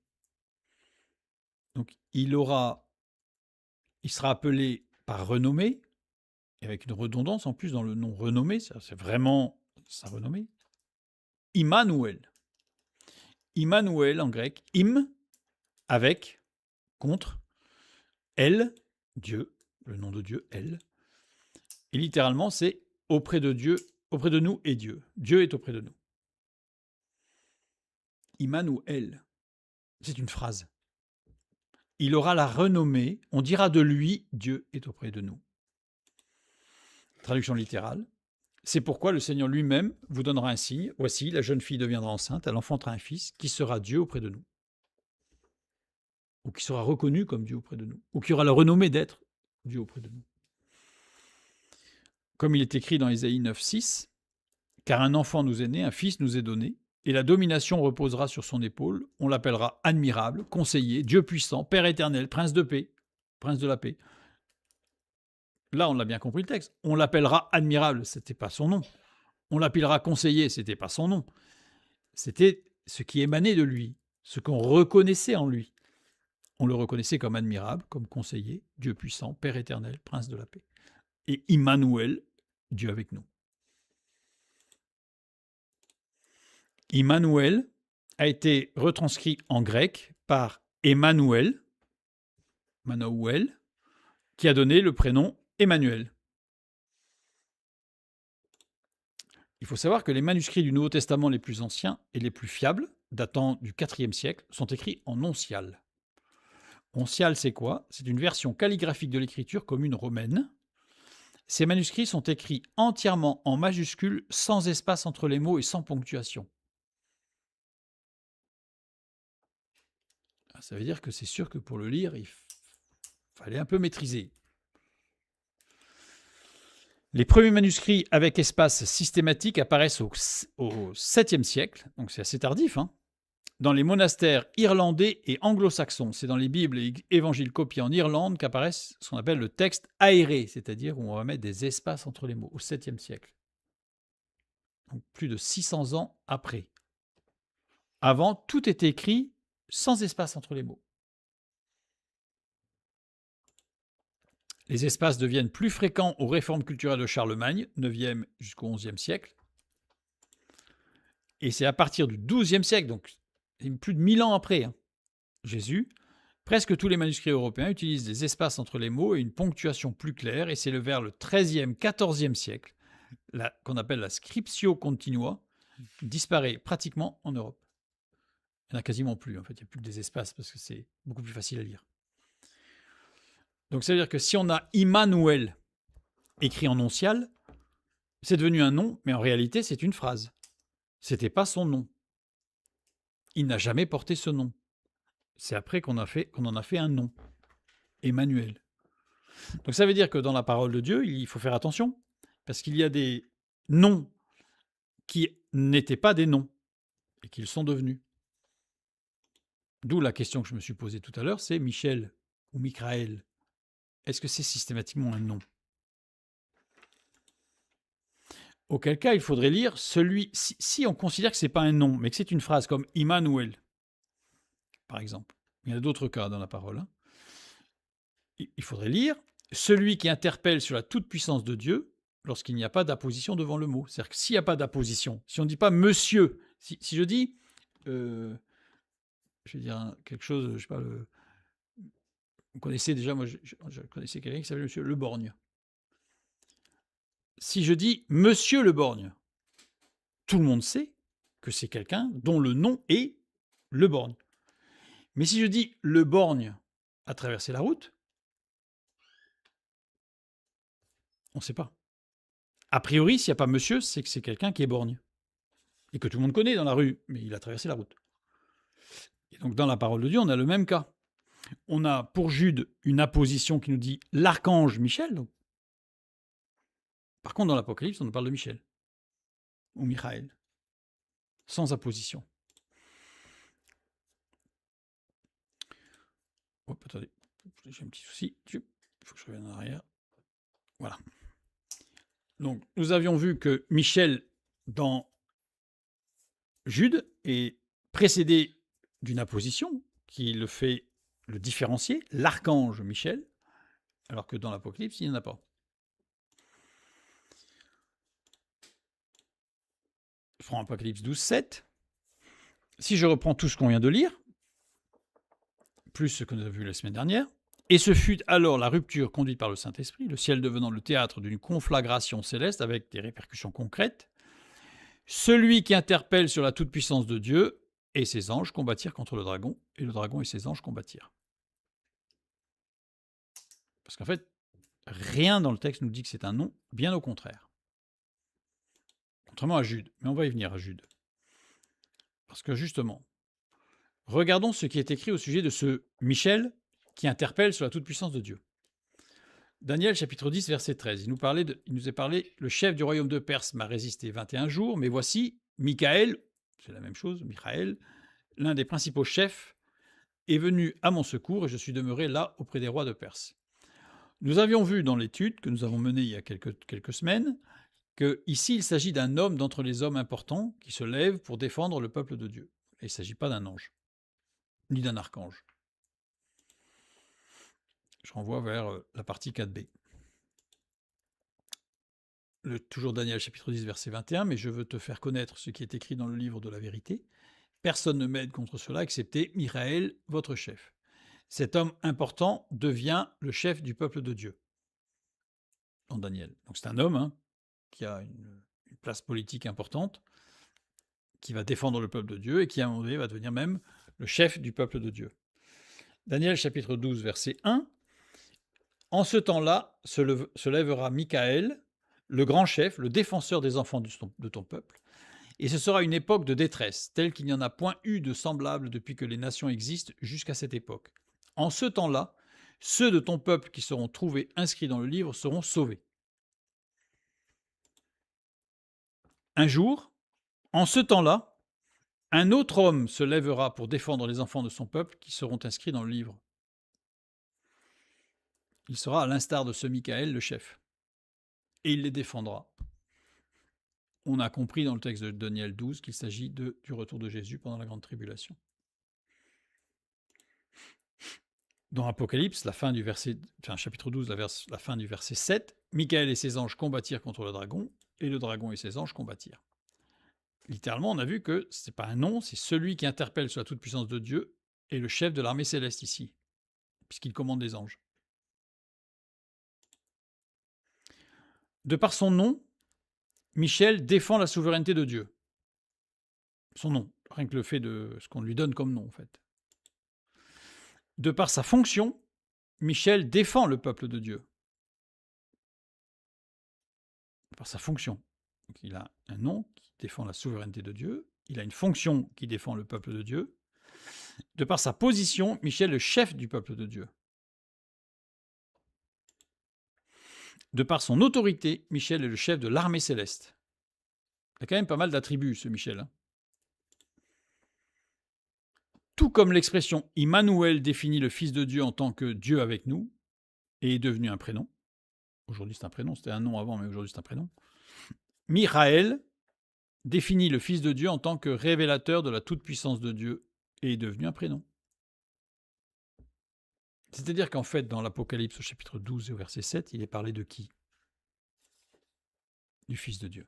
Donc il sera appelé par renommée, et avec une redondance en plus dans le nom renommé, c'est vraiment sa renommée. Immanuel. Immanuel en grec, im, avec, contre, El, Dieu, le nom de Dieu, El. Et littéralement, c'est auprès de Dieu, auprès de nous et Dieu. Dieu est auprès de nous. Immanuel, c'est une phrase. Il aura la renommée, on dira de lui, Dieu est auprès de nous. Traduction littérale. C'est pourquoi le Seigneur lui-même vous donnera un signe. Voici, la jeune fille deviendra enceinte, elle enfantera un fils qui sera Dieu auprès de nous. Ou qui sera reconnu comme Dieu auprès de nous. Ou qui aura la renommée d'être Dieu auprès de nous. Comme il est écrit dans Ésaïe 9, 6, « Car un enfant nous est né, un fils nous est donné, et la domination reposera sur son épaule. On l'appellera admirable, conseiller, Dieu puissant, Père éternel, prince de paix, prince de la paix. » Là, on l'a bien compris le texte. On l'appellera admirable, ce n'était pas son nom. On l'appellera conseiller, ce n'était pas son nom. C'était ce qui émanait de lui, ce qu'on reconnaissait en lui. On le reconnaissait comme admirable, comme conseiller, Dieu puissant, Père éternel, Prince de la paix. Et Immanuel, Dieu avec nous. Immanuel a été retranscrit en grec par Emmanuel, Manouel, qui a donné le prénom Emmanuel. Il faut savoir que les manuscrits du Nouveau Testament les plus anciens et les plus fiables, datant du IVe siècle, sont écrits en oncial. Oncial, c'est quoi? C'est une version calligraphique de l'écriture commune romaine. Ces manuscrits sont écrits entièrement en majuscules, sans espace entre les mots et sans ponctuation. Ça veut dire que c'est sûr que pour le lire, il fallait un peu maîtriser. Les premiers manuscrits avec espace systématique apparaissent au 7e siècle, donc c'est assez tardif, dans les monastères irlandais et anglo-saxons. C'est dans les Bibles et évangiles copiés en Irlande qu'apparaissent ce qu'on appelle le texte aéré, c'est-à-dire où on va mettre des espaces entre les mots, au 7e siècle. Donc plus de 600 ans après. Avant, tout était écrit sans espace entre les mots. Les espaces deviennent plus fréquents aux réformes culturelles de Charlemagne, 9e jusqu'au 11e siècle. Et c'est à partir du 12e siècle, donc plus de 1000 ans après Jésus, presque tous les manuscrits européens utilisent des espaces entre les mots et une ponctuation plus claire, et c'est vers le 13e, 14e siècle qu'on appelle la scriptio continua, disparaît pratiquement en Europe. Il n'y en a quasiment plus, en fait, il n'y a plus que des espaces parce que c'est beaucoup plus facile à lire. Donc ça veut dire que si on a Immanuel écrit en oncial, c'est devenu un nom, mais en réalité c'est une phrase. C'était pas son nom. Il n'a jamais porté ce nom. C'est après qu'on en a fait un nom, Emmanuel. Donc ça veut dire que dans la parole de Dieu, il faut faire attention, parce qu'il y a des noms qui n'étaient pas des noms, et qu'ils sont devenus. D'où la question que je me suis posée tout à l'heure, c'est Michel ou Michael. Est-ce que c'est systématiquement un nom? Auquel cas, il faudrait lire celui... Si on considère que ce n'est pas un nom, mais que c'est une phrase comme Immanuel, par exemple. Il y en a d'autres cas dans la parole. Il faudrait lire celui qui interpelle sur la toute-puissance de Dieu lorsqu'il n'y a pas d'apposition devant le mot. C'est-à-dire que s'il n'y a pas d'apposition, si on ne dit pas monsieur, si je dis, je vais dire quelque chose, je ne sais pas, vous connaissez déjà, moi je connaissais quelqu'un qui s'appelait monsieur Le Borgne. Si je dis monsieur Le Borgne, tout le monde sait que c'est quelqu'un dont le nom est Le Borgne. Mais si je dis Le Borgne a traversé la route, on ne sait pas. A priori, s'il n'y a pas monsieur, c'est que c'est quelqu'un qui est borgne. Et que tout le monde connaît dans la rue, mais il a traversé la route. Et donc dans la parole de Dieu, on a le même cas. On a pour Jude une apposition qui nous dit l'archange Michel. Donc. Par contre, dans l'Apocalypse, on nous parle de Michel. Ou Michael. Sans apposition. Hop, attendez. J'ai un petit souci. Il faut que je revienne en arrière. Voilà. Donc, nous avions vu que Michel, dans Jude, est précédé d'une apposition qui le fait le différencier, l'archange Michel, alors que dans l'Apocalypse, il n'y en a pas. Je prends Apocalypse 12, 7. Si je reprends tout ce qu'on vient de lire, plus ce que nous avons vu la semaine dernière, et ce fut alors la rupture conduite par le Saint-Esprit, le ciel devenant le théâtre d'une conflagration céleste avec des répercussions concrètes, celui qui interpelle sur la toute-puissance de Dieu et ses anges combattirent contre le dragon, et le dragon et ses anges combattirent. Parce qu'en fait, rien dans le texte nous dit que c'est un nom, bien au contraire. Contrairement à Jude, mais on va y venir à Jude. Parce que justement, regardons ce qui est écrit au sujet de ce Michel qui interpelle sur la toute-puissance de Dieu. Daniel chapitre 10, verset 13, il nous est parlé, le chef du royaume de Perse m'a résisté 21 jours, mais voici, Michael, c'est la même chose, Michael, l'un des principaux chefs, est venu à mon secours et je suis demeuré là auprès des rois de Perse. Nous avions vu dans l'étude que nous avons menée il y a quelques semaines que ici il s'agit d'un homme d'entre les hommes importants qui se lève pour défendre le peuple de Dieu. Et il ne s'agit pas d'un ange, ni d'un archange. Je renvoie vers la partie 4b. Toujours Daniel chapitre 10 verset 21, mais je veux te faire connaître ce qui est écrit dans le livre de la vérité. Personne ne m'aide contre cela excepté Michaël, votre chef. Cet homme important devient le chef du peuple de Dieu. Dans Daniel. Donc c'est un homme qui a une place politique importante, qui va défendre le peuple de Dieu et qui à un moment donné va devenir même le chef du peuple de Dieu. Daniel chapitre 12 verset 1. En ce temps-là se lèvera Michaël, le grand chef, le défenseur des enfants de ton peuple, et ce sera une époque de détresse, telle qu'il n'y en a point eu de semblable depuis que les nations existent jusqu'à cette époque. En ce temps-là, ceux de ton peuple qui seront trouvés inscrits dans le livre seront sauvés. Un jour, en ce temps-là, un autre homme se lèvera pour défendre les enfants de son peuple qui seront inscrits dans le livre. Il sera à l'instar de ce Michaël, le chef. Et il les défendra. On a compris dans le texte de Daniel 12 qu'il s'agit du retour de Jésus pendant la grande tribulation. Dans Apocalypse, chapitre 12, la fin du verset 7, Michaël et ses anges combattirent contre le dragon, et le dragon et ses anges combattirent. Littéralement, on a vu que ce n'est pas un nom, c'est celui qui interpelle sur la toute-puissance de Dieu et le chef de l'armée céleste ici, puisqu'il commande les anges. De par son nom, Michel défend la souveraineté de Dieu. Son nom, rien que le fait de ce qu'on lui donne comme nom, en fait. De par sa fonction, Michel défend le peuple de Dieu. Par sa fonction. Donc, il a un nom qui défend la souveraineté de Dieu, il a une fonction qui défend le peuple de Dieu. De par sa position, Michel est le chef du peuple de Dieu. De par son autorité, Michel est le chef de l'armée céleste. Il a quand même pas mal d'attributs, ce Michel. Tout comme l'expression Immanuel définit le Fils de Dieu en tant que Dieu avec nous, et est devenu un prénom. Aujourd'hui c'est un prénom, c'était un nom avant, mais aujourd'hui c'est un prénom. Michaël définit le Fils de Dieu en tant que révélateur de la toute-puissance de Dieu, et est devenu un prénom. C'est-à-dire qu'en fait, dans l'Apocalypse au chapitre 12 et au verset 7, il est parlé de qui? Du Fils de Dieu.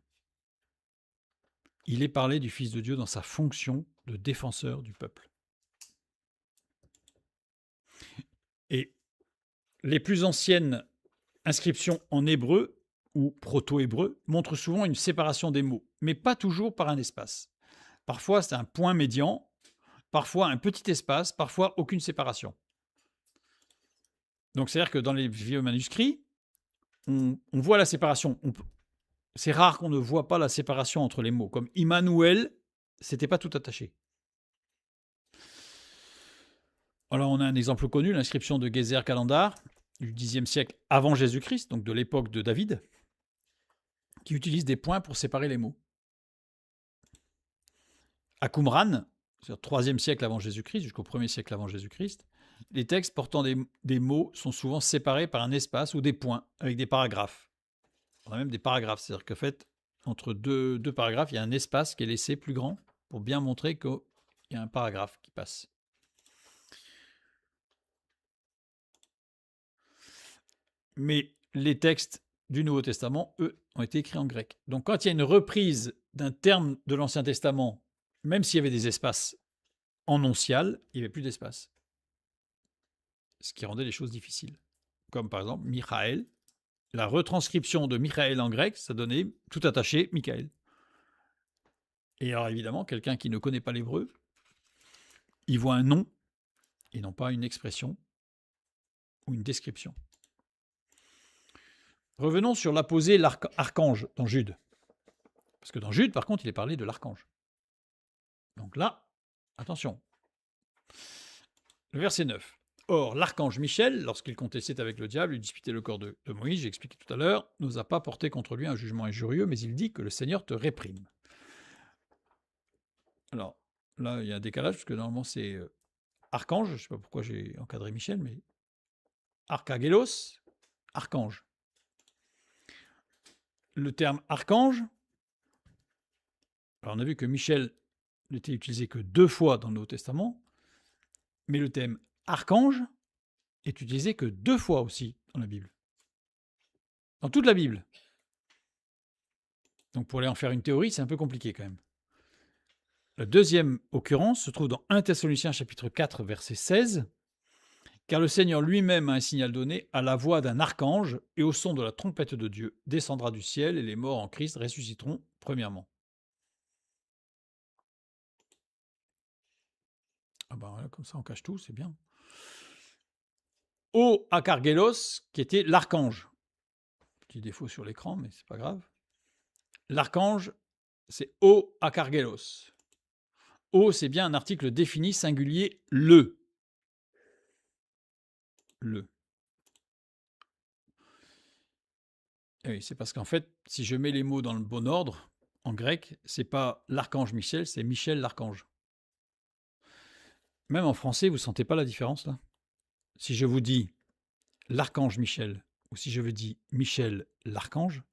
Il est parlé du Fils de Dieu dans sa fonction de défenseur du peuple. Et les plus anciennes inscriptions en hébreu ou proto-hébreu montrent souvent une séparation des mots, mais pas toujours par un espace. Parfois, c'est un point médian, parfois un petit espace, parfois aucune séparation. Donc, c'est-à-dire que dans les vieux manuscrits, on voit la séparation. C'est rare qu'on ne voit pas la séparation entre les mots. Comme Immanuel, c'était pas tout attaché. Alors, on a un exemple connu, l'inscription de Gezer Calendar, du Xe siècle avant Jésus-Christ, donc de l'époque de David, qui utilise des points pour séparer les mots. À Qumran, c'est-à-dire 3e siècle avant Jésus-Christ, jusqu'au 1er siècle avant Jésus-Christ, les textes portant des mots sont souvent séparés par un espace ou des points, avec des paragraphes. On a même des paragraphes, c'est-à-dire qu'en fait, entre deux paragraphes, il y a un espace qui est laissé plus grand pour bien montrer qu'il y a un paragraphe qui passe. Mais les textes du Nouveau Testament, eux, ont été écrits en grec. Donc quand il y a une reprise d'un terme de l'Ancien Testament, même s'il y avait des espaces en oncial, il n'y avait plus d'espace. Ce qui rendait les choses difficiles. Comme par exemple Michaël. La retranscription de Michaël en grec, ça donnait tout attaché Michaël. Et alors évidemment, quelqu'un qui ne connaît pas l'hébreu, il voit un nom et non pas une expression ou une description. Revenons sur l'apposé archange dans Jude. Parce que dans Jude, par contre, il est parlé de l'archange. Donc là, attention. Le verset 9. Or, l'archange Michel, lorsqu'il contestait avec le diable, il disputait le corps de Moïse, j'ai expliqué tout à l'heure, n'osa pas porter contre lui un jugement injurieux, mais il dit que le Seigneur te réprime. Alors, là, il y a un décalage, parce que normalement, c'est archange, je ne sais pas pourquoi j'ai encadré Michel, mais archagélos, archange. le terme archange, alors on a vu que Michel n'était utilisé que 2 fois dans le Nouveau Testament, mais le terme archange est utilisé que 2 fois aussi dans la Bible. Dans toute la Bible. Donc pour aller en faire une théorie, c'est un peu compliqué quand même. La deuxième occurrence se trouve dans 1 Thessaloniciens chapitre 4 verset 16. Car le Seigneur lui-même a un signal donné à la voix d'un archange et au son de la trompette de Dieu descendra du ciel et les morts en Christ ressusciteront premièrement. Ah ben voilà, comme ça on cache tout, c'est bien. O Akargelos, qui était l'archange. Petit défaut sur l'écran, mais c'est pas grave. L'archange, c'est O Akargelos. O, c'est bien un article défini singulier le. Le. Et oui, c'est parce qu'en fait, si je mets les mots dans le bon ordre, en grec, c'est pas l'archange Michel, c'est Michel l'archange. Même en français, vous ne sentez pas la différence là? Si je vous dis l'archange Michel, ou si je vous dis Michel l'archange,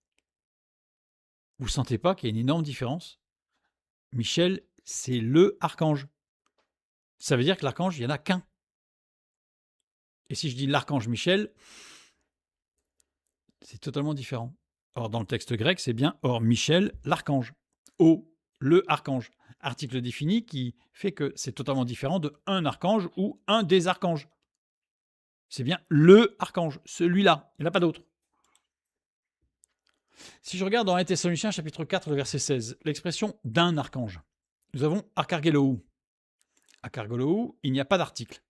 vous ne sentez pas qu'il y a une énorme différence? Michel, c'est le archange. Ça veut dire que l'archange, il n'y en a qu'un. Et si je dis l'archange Michel, c'est totalement différent. Or, dans le texte grec, c'est bien or Michel l'archange. O, le archange. Article défini qui fait que c'est totalement différent de un archange ou un des archanges. C'est bien le archange, celui-là. Il n'y en a pas d'autre. Si je regarde dans 1 Thessaloniciens chapitre 4, le verset 16, l'expression d'un archange, nous avons akargelou. Akargelou, il n'y a pas d'article.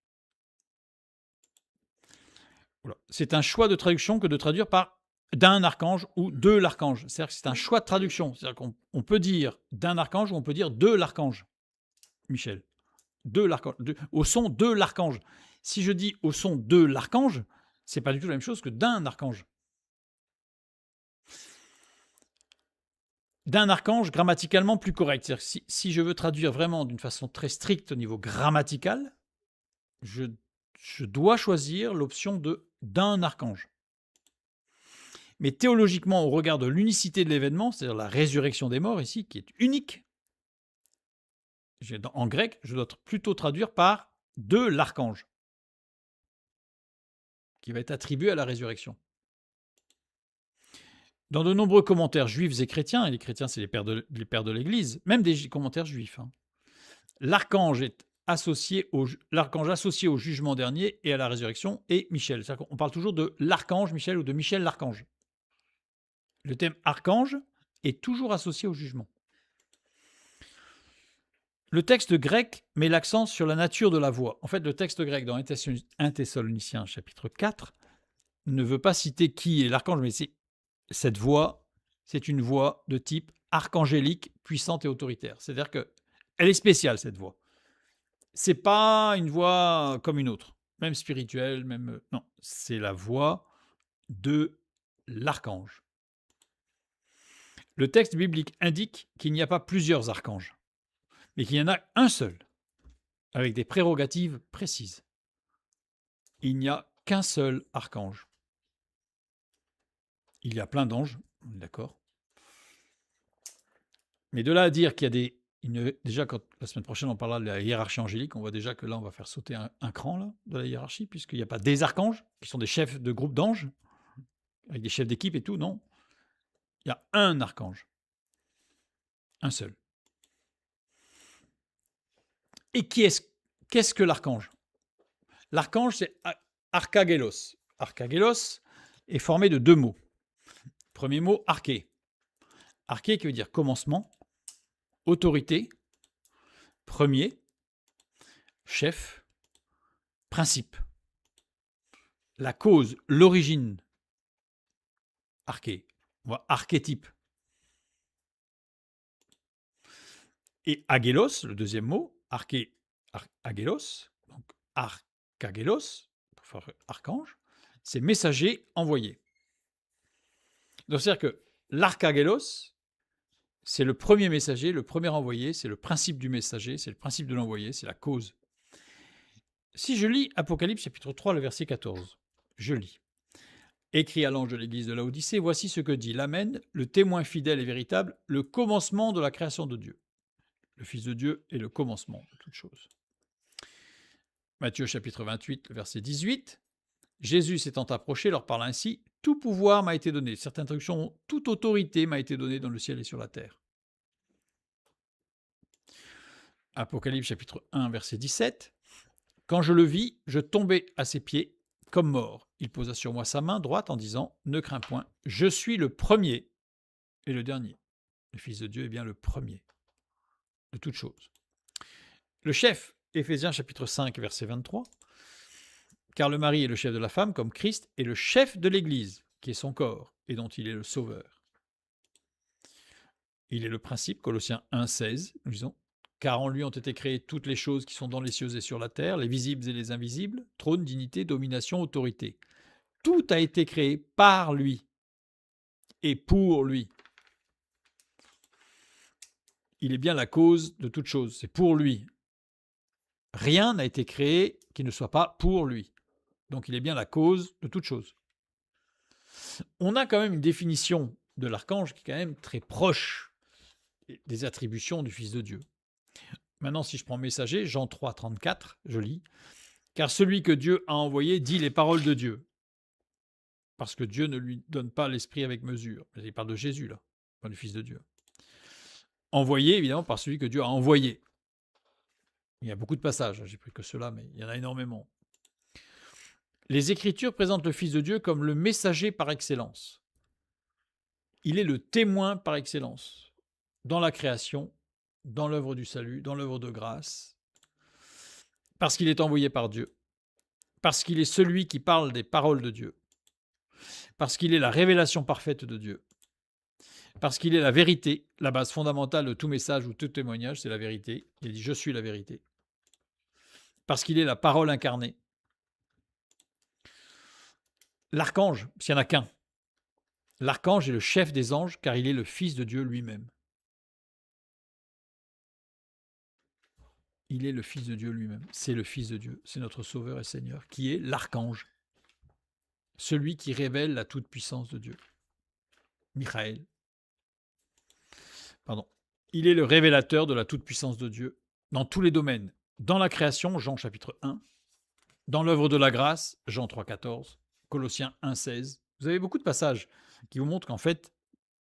Voilà. C'est un choix de traduction que de traduire par d'un archange ou de l'archange. C'est-à-dire que c'est un choix de traduction. C'est-à-dire qu'on peut dire d'un archange ou on peut dire de l'archange. Michel. De l'archange. Au son de l'archange. Si je dis au son de l'archange, c'est pas du tout la même chose que d'un archange. D'un archange grammaticalement plus correct. C'est-à-dire que si je veux traduire vraiment d'une façon très stricte au niveau grammatical, je dois choisir l'option de d'un archange. Mais théologiquement, au regard de l'unicité de l'événement, c'est-à-dire la résurrection des morts ici, qui est unique, en grec, je dois plutôt traduire par de l'archange, qui va être attribué à la résurrection. Dans de nombreux commentaires juifs et chrétiens, et les chrétiens c'est les pères de l'Église, même des commentaires juifs, l'archange est associé au jugement dernier et à la résurrection et Michel. C'est-à-dire qu'on parle toujours de l'archange Michel ou de Michel l'archange. Le thème archange est toujours associé au jugement. Le texte grec met l'accent sur la nature de la voix. En fait, le texte grec dans 1 Thessaloniciens chapitre 4 ne veut pas citer qui est l'archange, mais cette voix, c'est une voix de type archangélique, puissante et autoritaire. C'est-à-dire qu'elle est spéciale, cette voix. C'est pas une voix comme une autre, même spirituelle, même... Non, c'est la voix de l'archange. Le texte biblique indique qu'il n'y a pas plusieurs archanges, mais qu'il y en a un seul, avec des prérogatives précises. Il n'y a qu'un seul archange. Il y a plein d'anges, on est d'accord. Mais de là à dire qu'il y a des... Déjà, quand la semaine prochaine, on parlera de la hiérarchie angélique, on voit déjà que là, on va faire sauter un cran là, de la hiérarchie, puisqu'il n'y a pas des archanges, qui sont des chefs de groupe d'anges, avec des chefs d'équipe et tout, non. Il y a un archange. Un seul. Et qu'est-ce que l'archange? L'archange, c'est archagelos. Archagelos est formé de 2 mots. Premier mot, arché. Arché qui veut dire commencement, autorité, premier, chef, principe. La cause, l'origine, arché. On voit archétype. Et agélos, le deuxième mot, agélos, donc archagelos, pour faire archange, c'est messager envoyé. Donc c'est-à-dire que l'archagelos, c'est le premier messager, le premier envoyé, c'est le principe du messager, c'est le principe de l'envoyé, c'est la cause. Si je lis Apocalypse chapitre 3, le verset 14, je lis. Écrit à l'ange de l'église de Laodicée, voici ce que dit l'Amen, le témoin fidèle et véritable, le commencement de la création de Dieu. Le Fils de Dieu est le commencement de toute chose. Matthieu chapitre 28, verset 18. Jésus s'étant approché leur parle ainsi, tout pouvoir m'a été donné. Certaines traductions, toute autorité m'a été donnée dans le ciel et sur la terre. Apocalypse chapitre 1, verset 17. Quand je le vis, je tombai à ses pieds comme mort. Il posa sur moi sa main droite en disant, ne crains point, je suis le premier et le dernier. Le Fils de Dieu est bien le premier de toutes choses. Le chef, Éphésiens chapitre 5, verset 23. Car le mari est le chef de la femme, comme Christ est le chef de l'Église, qui est son corps, et dont il est le sauveur. Il est le principe, Colossiens 1, 16, nous disons, car en lui ont été créées toutes les choses qui sont dans les cieux et sur la terre, les visibles et les invisibles, trône, dignité, domination, autorité. Tout a été créé par lui et pour lui. Il est bien la cause de toute chose, c'est pour lui. Rien n'a été créé qui ne soit pas pour lui. Donc il est bien la cause de toute chose. On a quand même une définition de l'archange qui est quand même très proche des attributions du Fils de Dieu. Maintenant, si je prends messager, Jean 3, 34, je lis, « Car celui que Dieu a envoyé dit les paroles de Dieu. » Parce que Dieu ne lui donne pas l'esprit avec mesure. Il parle de Jésus, là, pas du Fils de Dieu. Envoyé, évidemment, par celui que Dieu a envoyé. Il y a beaucoup de passages, j'ai pris que cela, mais il y en a énormément. Les Écritures présentent le Fils de Dieu comme le messager par excellence. Il est le témoin par excellence dans la création, dans l'œuvre du salut, dans l'œuvre de grâce, parce qu'il est envoyé par Dieu, parce qu'il est celui qui parle des paroles de Dieu, parce qu'il est la révélation parfaite de Dieu, parce qu'il est la vérité, la base fondamentale de tout message ou tout témoignage, c'est la vérité. Il dit « Je suis la vérité », parce qu'il est la parole incarnée. L'archange, s'il n'y en a qu'un, l'archange est le chef des anges car il est le Fils de Dieu lui-même. Il est le Fils de Dieu lui-même. C'est le Fils de Dieu. C'est notre Sauveur et Seigneur qui est l'archange. Celui qui révèle la toute-puissance de Dieu. Michael. Pardon. Il est le révélateur de la toute-puissance de Dieu dans tous les domaines. Dans la création, Jean chapitre 1. Dans l'œuvre de la grâce, Jean 3, 14. Colossiens 1, 16. Vous avez beaucoup de passages qui vous montrent qu'en fait,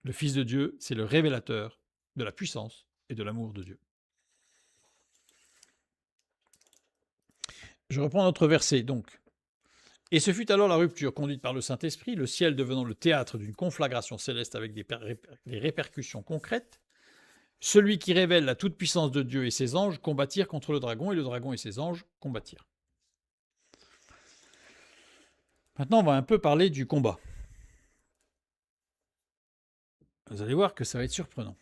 le Fils de Dieu, c'est le révélateur de la puissance et de l'amour de Dieu. Je reprends notre verset, donc. « Et ce fut alors la rupture conduite par le Saint-Esprit, le ciel devenant le théâtre d'une conflagration céleste avec des répercussions concrètes. Celui qui révèle la toute-puissance de Dieu et ses anges combattirent contre le dragon, et le dragon et ses anges combattirent. » Maintenant, on va un peu parler du combat. Vous allez voir que ça va être surprenant.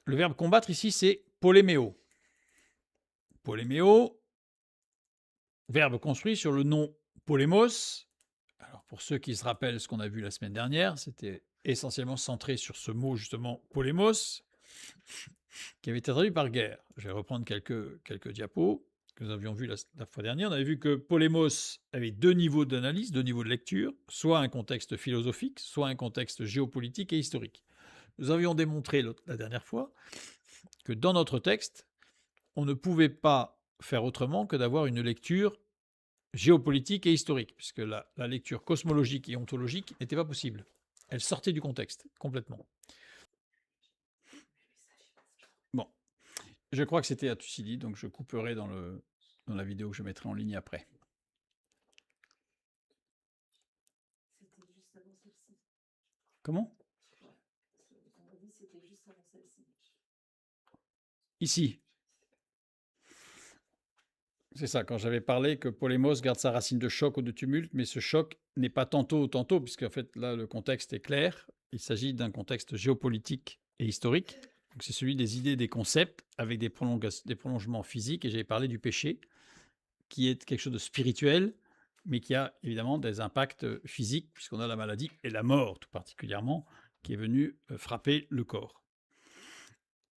Le verbe combattre ici, c'est poléméo. Poléméo, verbe construit sur le nom polémos. Alors pour ceux qui se rappellent ce qu'on a vu la semaine dernière, c'était essentiellement centré sur ce mot justement polémos, qui avait été traduit par guerre. Je vais reprendre quelques diapos que nous avions vus la fois dernière. On avait vu que polémos avait deux niveaux d'analyse, deux niveaux de lecture, soit un contexte philosophique, soit un contexte géopolitique et historique. Nous avions démontré la dernière fois que dans notre texte, on ne pouvait pas faire autrement que d'avoir une lecture géopolitique et historique, puisque la lecture cosmologique et ontologique n'était pas possible. Elle sortait du contexte, complètement. Bon, je crois que c'était à Thucydide, donc je couperai dans la vidéo que je mettrai en ligne après.
C'était juste avant celle-ci.
Comment?
On m'a dit que c'était juste avant celle-ci.
Ici. C'est ça, quand j'avais parlé que polémos garde sa racine de choc ou de tumulte, mais ce choc n'est pas tantôt ou tantôt, puisqu'en fait là le contexte est clair. Il s'agit d'un contexte géopolitique et historique. Donc c'est celui des idées, des concepts, avec des prolongements physiques. Et j'avais parlé du péché, qui est quelque chose de spirituel, mais qui a évidemment des impacts physiques, puisqu'on a la maladie et la mort tout particulièrement, qui est venue frapper le corps.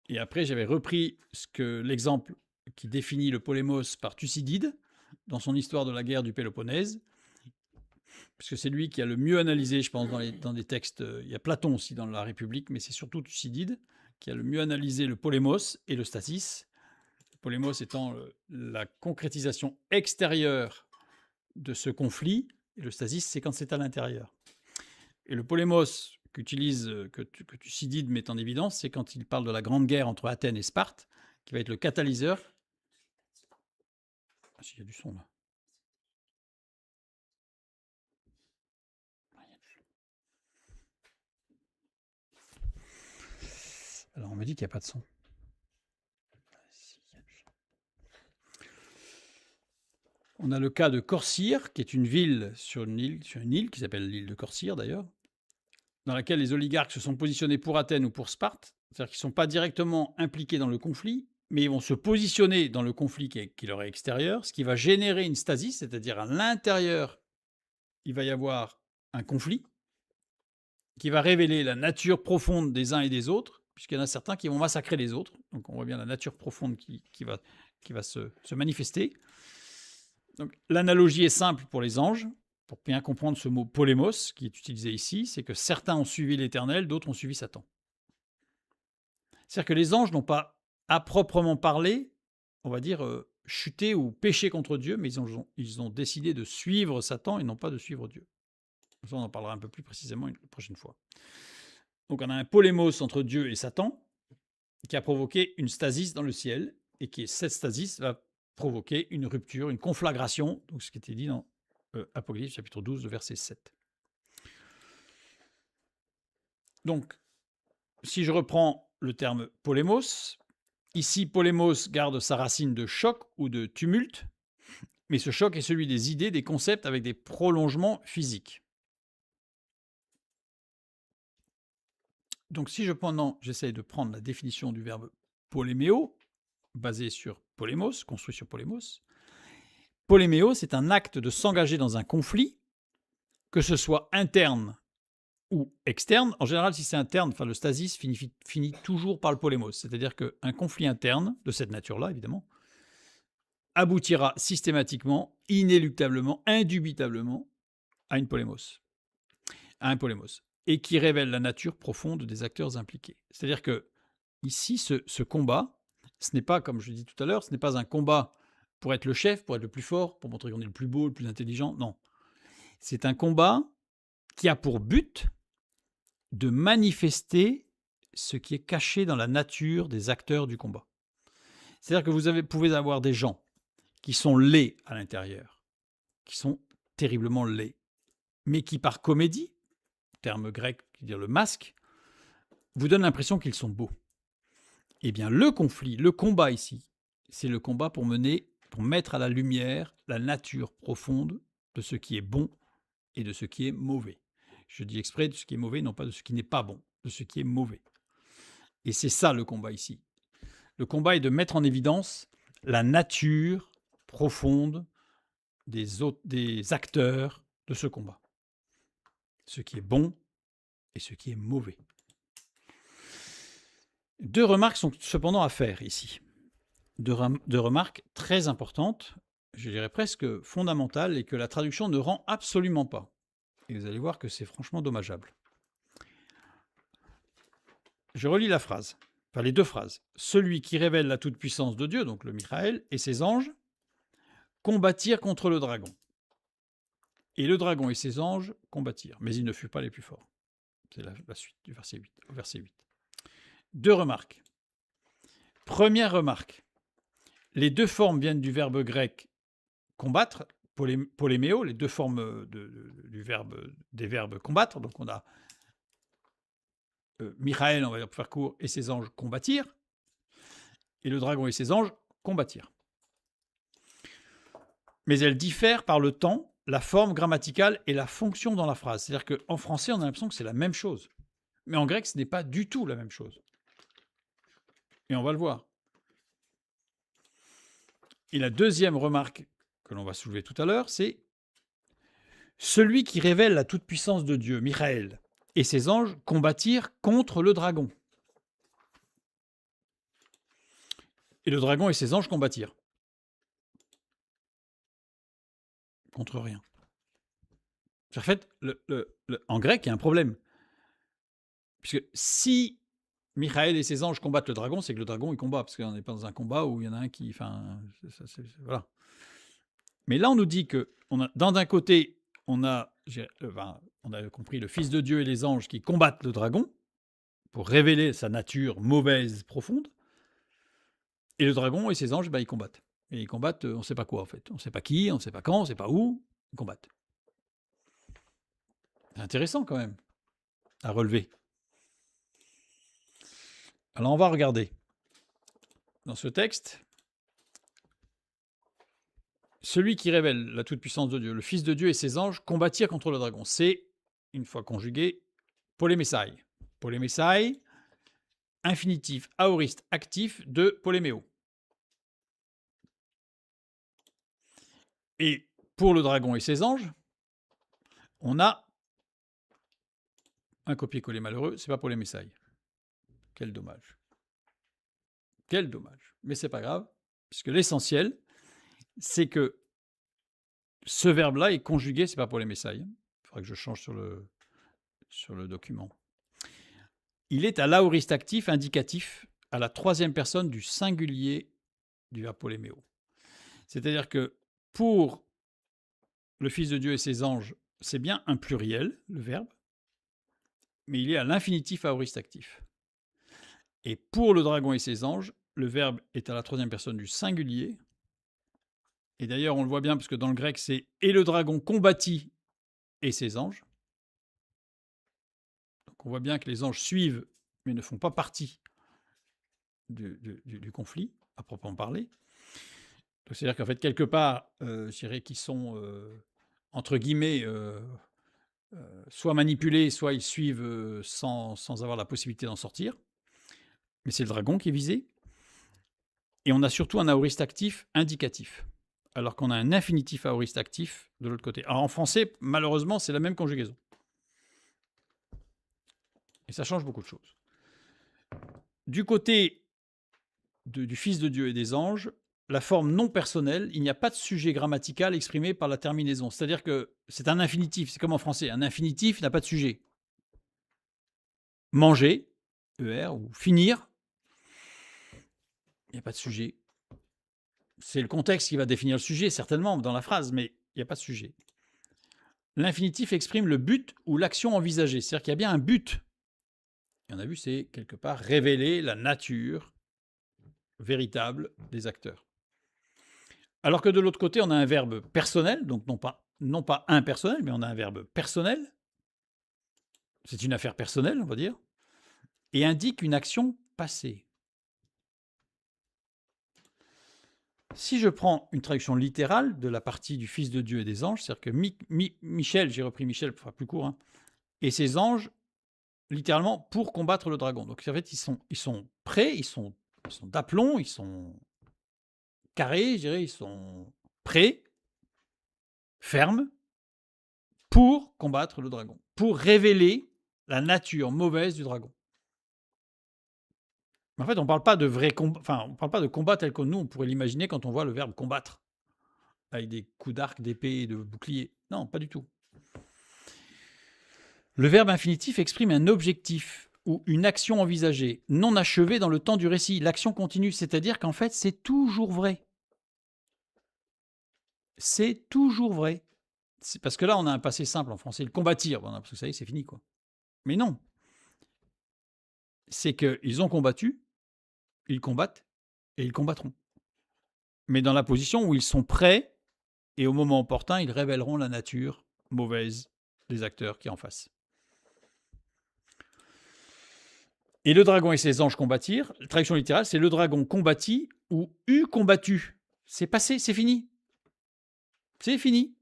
Et après, j'avais repris l'exemple qui définit le polémos par Thucydide, dans son histoire de la guerre du Péloponnèse, Parce que c'est lui qui a le mieux analysé, je pense, dans des textes. Il y a Platon aussi dans la République, mais c'est surtout Thucydide qui a le mieux analysé le polémos et le stasis. Le polémos étant la concrétisation extérieure de ce conflit, et le stasis, c'est quand c'est à l'intérieur. Et le polémos que Thucydide met en évidence, c'est quand il parle de la grande guerre entre Athènes et Sparte, qui va être le catalyseur. Ah, si, il y a du son là. Alors on me dit qu'il n'y a pas de son. On a le cas de Corcyre, qui est une ville sur une île qui s'appelle l'île de Corcyre d'ailleurs, dans laquelle les oligarques se sont positionnés pour Athènes ou pour Sparte, c'est-à-dire qu'ils ne sont pas directement impliqués dans le conflit, mais ils vont se positionner dans le conflit qui leur est extérieur, ce qui va générer une stasis, c'est-à-dire à l'intérieur, il va y avoir un conflit qui va révéler la nature profonde des uns et des autres, puisqu'il y en a certains qui vont massacrer les autres. Donc on voit bien la nature profonde qui va se manifester. Donc l'analogie est simple pour les anges. Pour bien comprendre ce mot polémos qui est utilisé ici, c'est que certains ont suivi l'Éternel, d'autres ont suivi Satan. C'est-à-dire que les anges n'ont pas, à proprement parler, on va dire, chuté ou péché contre Dieu, mais ils ont décidé de suivre Satan et non pas de suivre Dieu. Ça, on en parlera un peu plus précisément une prochaine fois. Donc on a un polémos entre Dieu et Satan qui a provoqué une stasis dans le ciel et qui, cette stasis va provoquer une rupture, une conflagration, donc ce qui était dit dans Apocalypse chapitre 12, verset 7. Donc, si je reprends le terme polémos, ici polémos garde sa racine de choc ou de tumulte, mais ce choc est celui des idées, des concepts avec des prolongements physiques. Donc si j'essaye de prendre la définition du verbe poléméo, basé sur polémos, construit sur polémos, poléméo, c'est un acte de s'engager dans un conflit, que ce soit interne ou externe. En général, si c'est interne, le stasis finit toujours par le polémos. C'est-à-dire qu'un conflit interne, de cette nature-là, évidemment, aboutira systématiquement, inéluctablement, indubitablement, à un polémos. Et qui révèle la nature profonde des acteurs impliqués. C'est-à-dire que ici, ce combat, ce n'est pas, comme je l'ai dit tout à l'heure, ce n'est pas un combat pour être le chef, pour être le plus fort, pour montrer qu'on est le plus beau, le plus intelligent. Non. C'est un combat qui a pour but de manifester ce qui est caché dans la nature des acteurs du combat. C'est-à-dire que vous pouvez avoir des gens qui sont laids à l'intérieur, qui sont terriblement laids, mais qui par comédie, terme grec qui veut dire le masque, vous donne l'impression qu'ils sont beaux. Eh bien, le conflit, le combat ici, c'est le combat pour mettre à la lumière la nature profonde de ce qui est bon et de ce qui est mauvais. Je dis exprès de ce qui est mauvais, non pas de ce qui n'est pas bon, de ce qui est mauvais. Et c'est ça le combat ici. Le combat est de mettre en évidence la nature profonde des acteurs de ce combat. Ce qui est bon et ce qui est mauvais. Deux remarques sont cependant à faire ici. Deux remarques très importantes, je dirais presque fondamentales, et que la traduction ne rend absolument pas. Et vous allez voir que c'est franchement dommageable. Je relis la phrase, les deux phrases. Celui qui révèle la toute-puissance de Dieu, donc le Michael, et ses anges, combattirent contre le dragon. Et le dragon et ses anges combattirent, mais ils ne furent pas les plus forts. C'est la suite du verset 8, au verset 8. Deux remarques. Première remarque. Les deux formes viennent du verbe grec combattre, poléméo, les deux formes des verbes combattre. Donc on a Michael, on va dire pour faire court, et ses anges combattirent, et le dragon et ses anges combattirent. Mais elles diffèrent par le temps, la forme grammaticale et la fonction dans la phrase. C'est-à-dire qu'en français, on a l'impression que c'est la même chose. Mais en grec, ce n'est pas du tout la même chose. Et on va le voir. Et la deuxième remarque que l'on va soulever tout à l'heure, c'est celui qui révèle la toute-puissance de Dieu, Michael, et ses anges combattirent contre le dragon. Et le dragon et ses anges combattirent. Contre rien. En fait, en grec, il y a un problème. Puisque si Michael et ses anges combattent le dragon, c'est que le dragon, il combat. Parce qu'on n'est pas dans un combat où il y en a un qui... Enfin, voilà. Mais là, on nous dit que d'un côté, on a compris le Fils de Dieu et les anges qui combattent le dragon pour révéler sa nature mauvaise, profonde. Et le dragon et ses anges, ils combattent. Et ils combattent, on ne sait pas quoi en fait. On ne sait pas qui, on ne sait pas quand, on ne sait pas où. Ils combattent. C'est intéressant quand même à relever. Alors on va regarder. Dans ce texte, celui qui révèle la toute-puissance de Dieu, le Fils de Dieu et ses anges combattirent contre le dragon. C'est, une fois conjugué, polémessai. Polémessai, infinitif aoriste actif de poléméo. Et pour le dragon et ses anges, on a un copier-coller malheureux, c'est pas polémessai. Quel dommage. Quel dommage. Mais c'est pas grave, puisque l'essentiel, c'est que ce verbe-là est conjugué, c'est pas polémessai. Il faudra que je change sur le document. Il est à l'aoriste actif indicatif à la troisième personne du singulier du verbe poléméo. C'est-à-dire que pour le Fils de Dieu et ses anges, c'est bien un pluriel, le verbe, mais il est à l'infinitif aoriste actif. Et pour le dragon et ses anges, le verbe est à la troisième personne du singulier. Et d'ailleurs, on le voit bien, parce que dans le grec, c'est « et le dragon combattit et ses anges ». Donc on voit bien que les anges suivent, mais ne font pas partie du conflit, à proprement parler. C'est-à-dire qu'en fait, quelque part, je dirais qu'ils sont, entre guillemets, soit manipulés, soit ils suivent sans avoir la possibilité d'en sortir. Mais c'est le dragon qui est visé. Et on a surtout un aoriste actif indicatif, alors qu'on a un infinitif aoriste actif de l'autre côté. Alors en français, malheureusement, c'est la même conjugaison. Et ça change beaucoup de choses. Du côté du Fils de Dieu et des anges, la forme non personnelle, il n'y a pas de sujet grammatical exprimé par la terminaison. C'est-à-dire que c'est un infinitif, c'est comme en français. Un infinitif n'a pas de sujet. Manger, ER, ou finir, il n'y a pas de sujet. C'est le contexte qui va définir le sujet, certainement, dans la phrase, mais il n'y a pas de sujet. L'infinitif exprime le but ou l'action envisagée. C'est-à-dire qu'il y a bien un but. Et on a vu, c'est quelque part révéler la nature véritable des acteurs. Alors que de l'autre côté, on a un verbe personnel, donc non pas impersonnel, mais on a un verbe personnel. C'est une affaire personnelle, on va dire, et indique une action passée. Si je prends une traduction littérale de la partie du Fils de Dieu et des anges, c'est-à-dire que Michel, j'ai repris Michel pour faire plus court, et ses anges, littéralement, pour combattre le dragon. Donc en fait, ils sont prêts, ils sont d'aplomb, ils sont carrés, je dirais, ils sont prêts, fermes, pour combattre le dragon, pour révéler la nature mauvaise du dragon. En fait, on ne parle pas de on parle pas de combat tel que nous, on pourrait l'imaginer quand on voit le verbe combattre, avec des coups d'arc, d'épée et de bouclier. Non, pas du tout. Le verbe infinitif exprime un objectif ou une action envisagée, non achevée dans le temps du récit. L'action continue, c'est-à-dire qu'en fait, c'est toujours vrai. C'est toujours vrai. C'est parce que là, on a un passé simple en français, le combattir, parce que ça y est, c'est fini, quoi. Mais non. C'est qu'ils ont combattu, ils combattent, et ils combattront. Mais dans la position où ils sont prêts, et au moment opportun, ils révéleront la nature mauvaise des acteurs qui en face. Et le dragon et ses anges combattirent. La traduction littérale, c'est le dragon combattit ou eut combattu. C'est passé, c'est fini. C'est fini.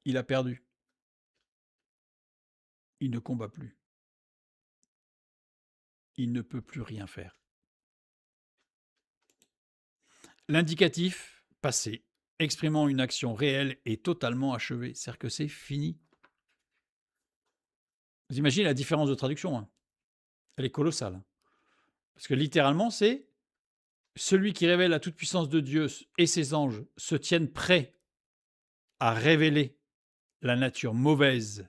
Il a perdu. Il ne combat plus. Il ne peut plus rien faire. L'indicatif passé, exprimant une action réelle et totalement achevée, c'est-à-dire que c'est fini. Vous imaginez la différence de traduction, hein. Elle est colossale. Parce que littéralement, c'est celui qui révèle la toute-puissance de Dieu et ses anges se tiennent prêts à révéler la nature mauvaise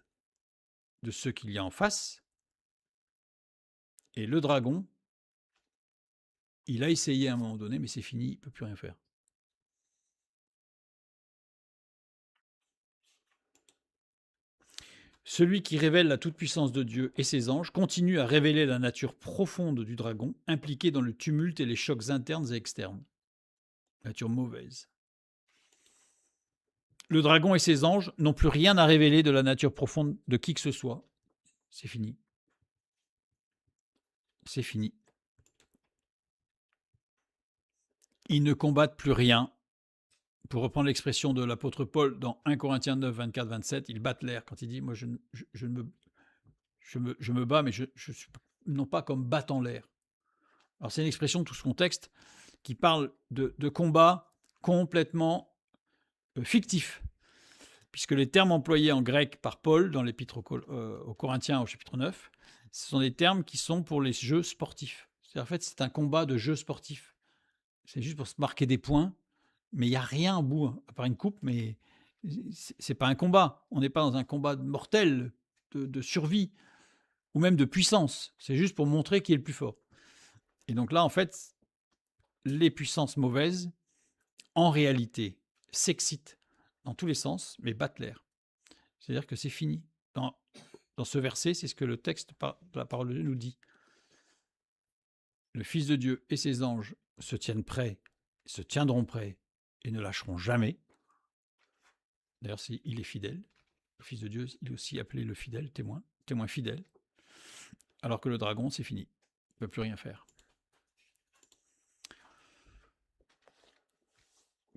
de ceux qu'il y a en face. Et le dragon, il a essayé à un moment donné, mais c'est fini, il ne peut plus rien faire. Celui qui révèle la toute-puissance de Dieu et ses anges continue à révéler la nature profonde du dragon, impliqué dans le tumulte et les chocs internes et externes. Nature mauvaise. Le dragon et ses anges n'ont plus rien à révéler de la nature profonde de qui que ce soit. C'est fini. C'est fini. Ils ne combattent plus rien. Pour reprendre l'expression de l'apôtre Paul dans 1 Corinthiens 9, 24, 27, ils battent l'air quand il dit « Moi, je me bats, mais je suis non pas comme battant l'air. » Alors, c'est une expression de tout ce contexte qui parle de combat complètement fictif, puisque les termes employés en grec par Paul dans l'épître aux Corinthiens au chapitre 9, ce sont des termes qui sont pour les jeux sportifs. En fait, c'est un combat de jeux sportifs. C'est juste pour se marquer des points, mais il n'y a rien au bout, à part une coupe, mais c'est pas un combat. On n'est pas dans un combat mortel de survie, ou même de puissance. C'est juste pour montrer qui est le plus fort. Et donc là, en fait, les puissances mauvaises, en réalité, s'excitent dans tous les sens, mais battent l'air. C'est-à-dire que c'est fini. Dans ce verset, c'est ce que le texte de la parole de Dieu nous dit. Le Fils de Dieu et ses anges se tiennent prêts, se tiendront prêts et ne lâcheront jamais. D'ailleurs, il est fidèle. Le Fils de Dieu, il est aussi appelé le fidèle, témoin fidèle. Alors que le dragon, c'est fini. Il ne peut plus rien faire.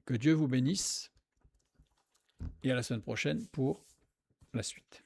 Que Dieu vous bénisse et à la semaine prochaine pour la suite.